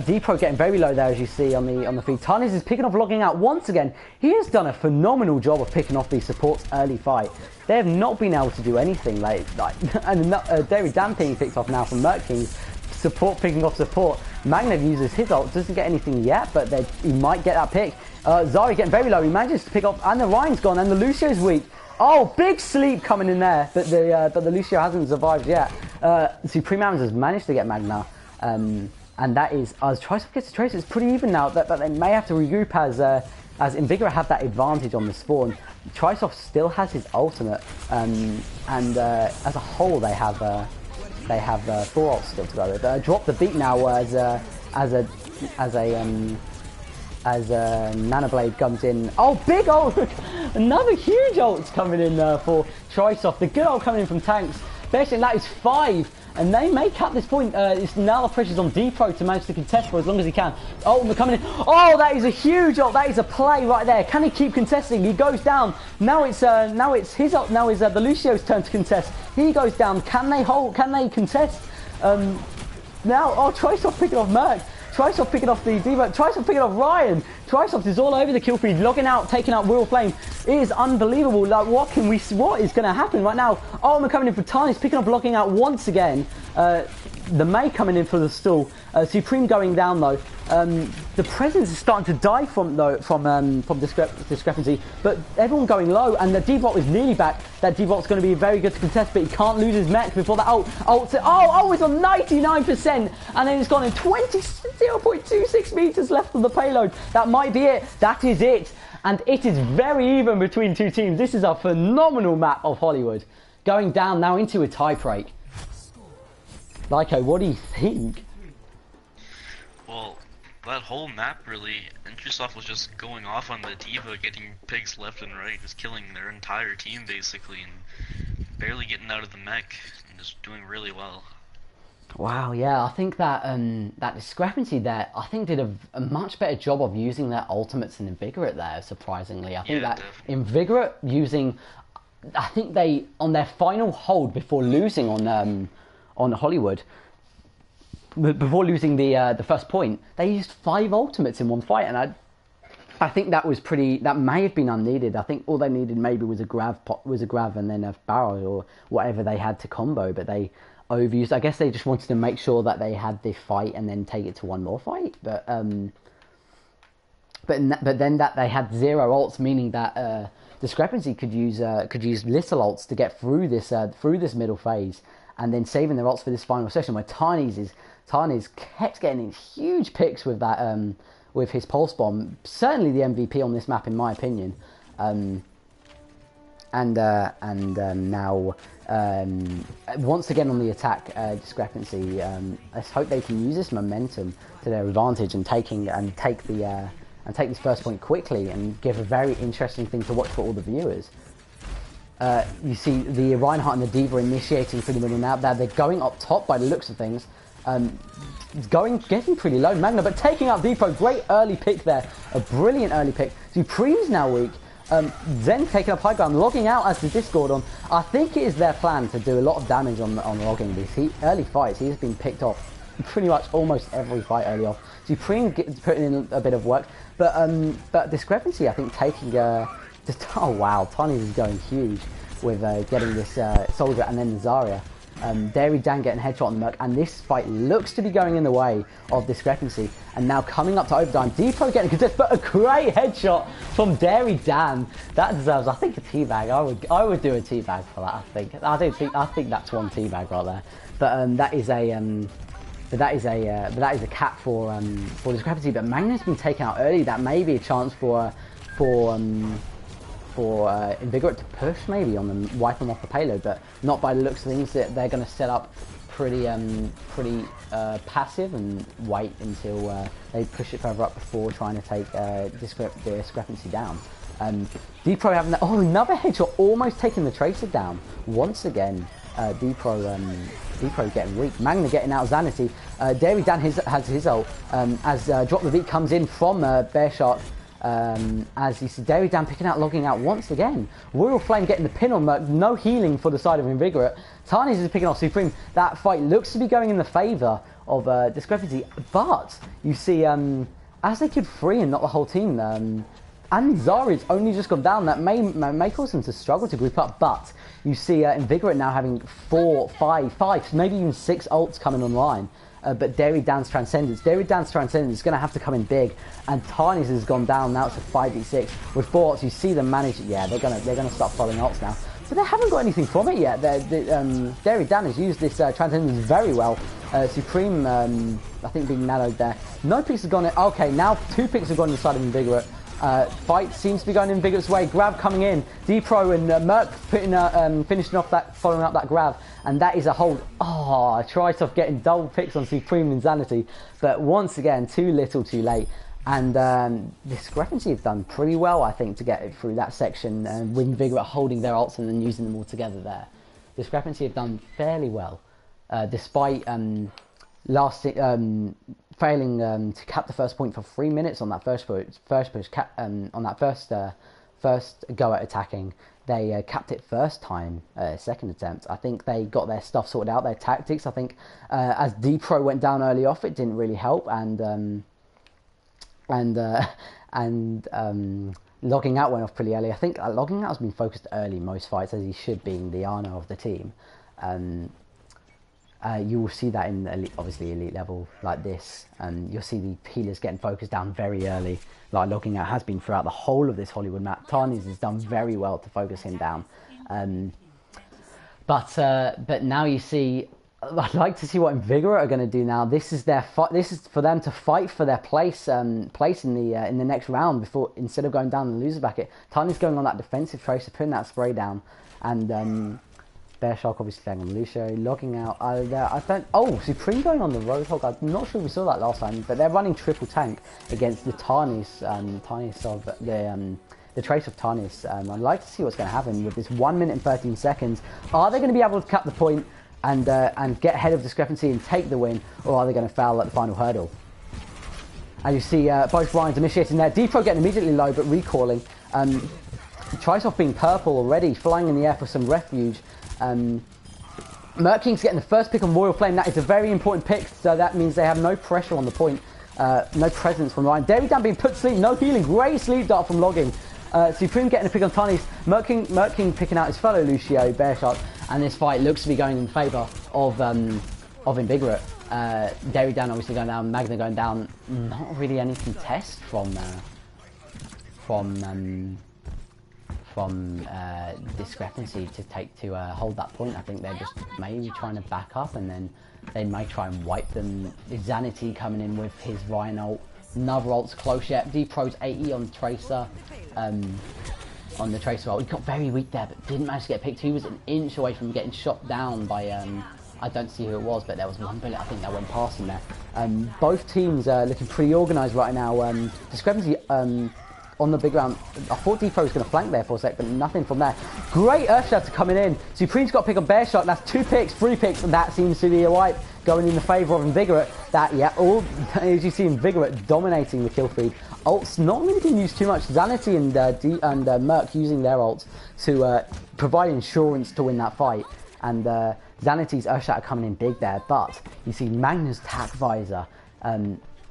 D-Pro getting very low there, as you see on the feed. Tarnys is picking off logging out once again. He has done a phenomenal job of picking off these supports early fight. They have not been able to do anything and David Dan being picked off now from Merc King's support, picking off support. Magna uses his ult, doesn't get anything yet, but he might get that pick. Zari getting very low, he manages to pick off, and the Ryan's gone, and the Lucio's weak. Oh, big sleep coming in there, but the Lucio hasn't survived yet. SupremeAaronz has managed to get Magna, and that is, as Trisoft gets to Tracer, it's pretty even now, but they may have to regroup as Invigorate have that advantage on the spawn, Trisoft still has his ultimate, and as a whole they have 4 ults still to go with. Drop the beat now as Nanoblade comes in. Oh, big ult! Another huge ult's coming in for Trisoft. The good ult coming in from tanks. Basically, that is 5, and they may cut this point. It's now the pressure's on D-Pro to manage to contest for as long as he can. Ultimate coming in. Oh, that is a huge ult. That is a play right there. Can he keep contesting? He goes down. Now it's his ult. Now is the Lucio's turn to contest. He goes down. Can they hold? Can they contest? Now, Trisoft picking off Merc. Trisoft picking off the Diva. Trisoft picking off Ryan. Trisoft is all over the kill feed, logging out, taking out Wheel of Flame. It is unbelievable. Like, what is going to happen right now? Ultimate coming in for Tarnys, picking up, logging out once again. The May coming in for the stall. Supreme going down though. The presence is starting to die from Discrepancy, but everyone going low, and the D-Vault is nearly back. That D-Vault's going to be very good to contest, but he can't lose his mech before that ult. It's on 99%, and then it's gone in 0.26 meters left of the payload. That might be it. That is it. And it is very even between two teams. This is a phenomenal map of Hollywood. Going down now into a tie break. Lyko, what do you think? Well, that whole map really, Introsoft was just going off on the Diva, getting picks left and right, just killing their entire team basically, and barely getting out of the mech, and just doing really well. Wow, yeah, I think that that Discrepancy there, I think did a much better job of using their ultimates than Invigorate there, surprisingly. I think that definitely. Invigorate using, I think they, on their final hold before losing on Hollywood, before losing the first point, they used 5 ultimates in one fight, and I think that was pretty. That may have been unneeded. I think all they needed maybe was a grav and then a barrel or whatever they had to combo, but they overused. I guess they just wanted to make sure that they had this fight and then take it to one more fight, but then that they had 0 ults, meaning that Discrepancy could use little ults to get through this middle phase, and then saving their ults for this final session where Tarnys kept getting in huge picks with that with his pulse bomb. Certainly the MVP on this map in my opinion. Now once again on the attack, Discrepancy. Let's hope they can use this momentum to their advantage and take this first point quickly and give a very interesting thing to watch for all the viewers. You see the Reinhardt and the Diva initiating through the middle now. They're going up top by the looks of things. Getting pretty low. Magna, but taking out D-Pro. Great early pick there. A brilliant early pick. Supreme's now weak. Zen taking up high ground, logging out as the Discord on. I think it is their plan to do a lot of damage on logging these early fights. He's been picked off pretty much almost every fight early off. Supreme putting in a bit of work, but Discrepancy, I think, taking oh wow, Tarnys is going huge with getting this soldier and then the Zarya. Dairy Dan getting headshot on the Merc, and this fight looks to be going in the way of Discrepancy. And now coming up to overtime, D-Pro getting contest, but a great headshot from Dairy Dan. That deserves, I think, a teabag. I would do a teabag for that. I think that's one teabag right there. But that is a cap for Discrepancy. But Magna's been taken out early. That may be a chance for Invigorate to push maybe on them, wipe them off the payload, but not by the looks of things. That they're going to set up pretty passive and wait until they push it further up before trying to take Discrepancy down. D-Pro having that, another headshot, almost taking the Tracer down once again. D-Pro getting weak. Magna getting out of Zanity. Dairy Dan has his ult as Drop the Beat comes in from Bear Shark. As you see Dairy Dan picking out, logging out once again. Royal Flame getting the pin on Merc. No healing for the side of Invigorate. Tarnys is picking off Supreme. That fight looks to be going in the favour of Discrepancy, but you see as they keep free and not the whole team, and Zari's only just gone down. That may cause them to struggle to group up, but you see Invigorate now having 4, 5, maybe even 6 ults coming online. But Dairy Dan's Transcendence is going to have to come in big, and Tarnys has gone down. Now it's a 5v6 with 4 ults. You see them manage it. Yeah, they're gonna start following ults now. So they haven't got anything from it yet. Dairy Dan has used this Transcendence very well. Supreme, I think, being nanoed there. No picks have gone in. Okay, now 2 picks have gone inside of Invigorate. Fight seems to be going Invigor's way. Grab coming in. D-Pro and Merc finishing off that, following up that grab. And that is a hold. Oh, Trysoft getting double picks on Supreme Insanity. But once again, too little, too late. And Discrepancy have done pretty well, I think, to get it through that section. With Invigorate holding their ults and then using them all together there. Discrepancy have done fairly well. Despite failing to cap the first point for 3 minutes on that first push, on that first go at attacking. They capped it first time, second attempt. I think they got their stuff sorted out, their tactics. I think as D-Pro went down early off, it didn't really help, and logging out went off pretty early. I think logging out has been focused early in most fights, as he should, being the Ana of the team. You will see that in elite level like this. You'll see the healers getting focused down very early, like logging out has been throughout the whole of this Hollywood map. Tarnys has done very well to focus him down. But now you see, I'd like to see what Invigorate are going to do now. This is their this is for them to fight for their place in the next round before, instead of going down the loser bracket. Tarnys going on that defensive tracer, putting that spray down, and Bear Shark obviously playing on Lucio, logging out there. Supreme going on the Roadhog. I'm not sure we saw that last time, but they're running triple tank against the Tarnys of the trace of Tarnys. I'd like to see what's going to happen with this 1 minute and 13 seconds. Are they going to be able to cap the point and get ahead of Discrepancy and take the win, or are they going to foul at the final hurdle? As you see, both Ryans initiating there. D-Pro getting immediately low, but recalling. Trysoft being purple already, flying in the air for some refuge. Merc King's getting the first pick on Royal Flame. That is a very important pick, so that means they have no pressure on the point. No presence from Ryan. Dairy Dan being put to sleep, no healing. Great sleep dart from logging. Supreme getting a pick on Tarnys. Merc King picking out his fellow Lucio, Bear Shark, and this fight looks to be going in favour of Invigorate. Dairy Dan obviously going down, Magna going down. Not really any contest from Discrepancy to hold that point. I think they're just maybe trying to back up, and then they may try and wipe them. Zanity coming in with his Ryan ult. Another ult's close yet. D-Pro's 80 on Tracer. On the Tracer ult. He got very weak there, but didn't manage to get picked. He was an inch away from getting shot down by I don't see who it was, but there was one bullet I think that went past him there. Both teams are looking pretty organised right now. Discrepancy on the big round. I thought D-Pro was going to flank there for a sec, but nothing from there. Great Earthshatter coming in. Supreme's got a pick on Bear Shark. That's 2 picks, 3 picks, and that seems to be a wipe going in the favour of Invigorate. As you see, Invigorate dominating the kill feed. Ults not really being used too much. Zanity and Merc using their ults to provide insurance to win that fight. And Zanity's Earthshatter coming in big there, but you see Magna's Tac Visor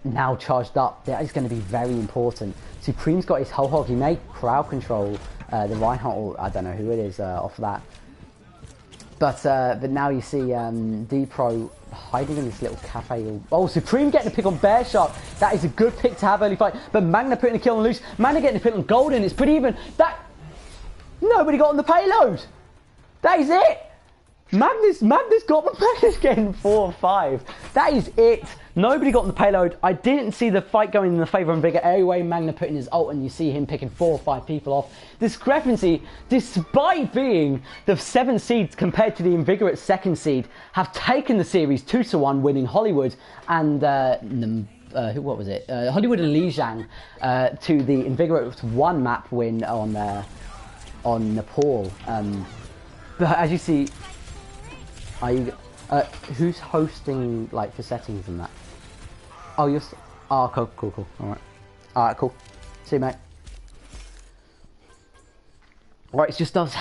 now charged up. That is going to be very important. Supreme's got his whole hog. He may crowd control the Reinhardt, or I don't know who it is off that. But now you see D-Pro hiding in this little cafe. Oh, Supreme getting a pick on Bear Shark. That is a good pick to have early fight. But Magna putting a kill on Loose. Magna getting a pick on Golden. It's pretty even. Nobody got on the payload. That is it. Magnus got the payload, getting 4 or 5. That is it. Nobody got on the payload. I didn't see the fight going in the favour of Invigorate. Anyway, Magna putting his ult, and you see him picking 4 or 5 people off. Discrepancy, despite being the 7th seed compared to the Invigorate 2nd seed, have taken the series 2-1, winning Hollywood and what was it? Hollywood and Lijiang to the Invigorate 1 map win on Nepal. But as you see. Who's hosting, like, for settings and that? Oh, you're... Oh, cool. Alright, cool. See you, mate. Alright, it's just us.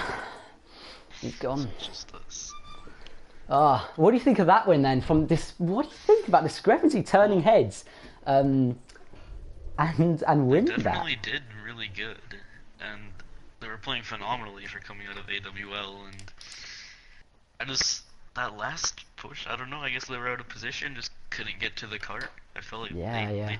He's gone. It's just us. What do you think of that win, then? What do you think about Discrepancy turning heads? And winning that? They definitely did really good. And they were playing phenomenally for coming out of AWL, and that last push, I don't know, I guess they were out of position, just couldn't get to the cart. I felt like they definitely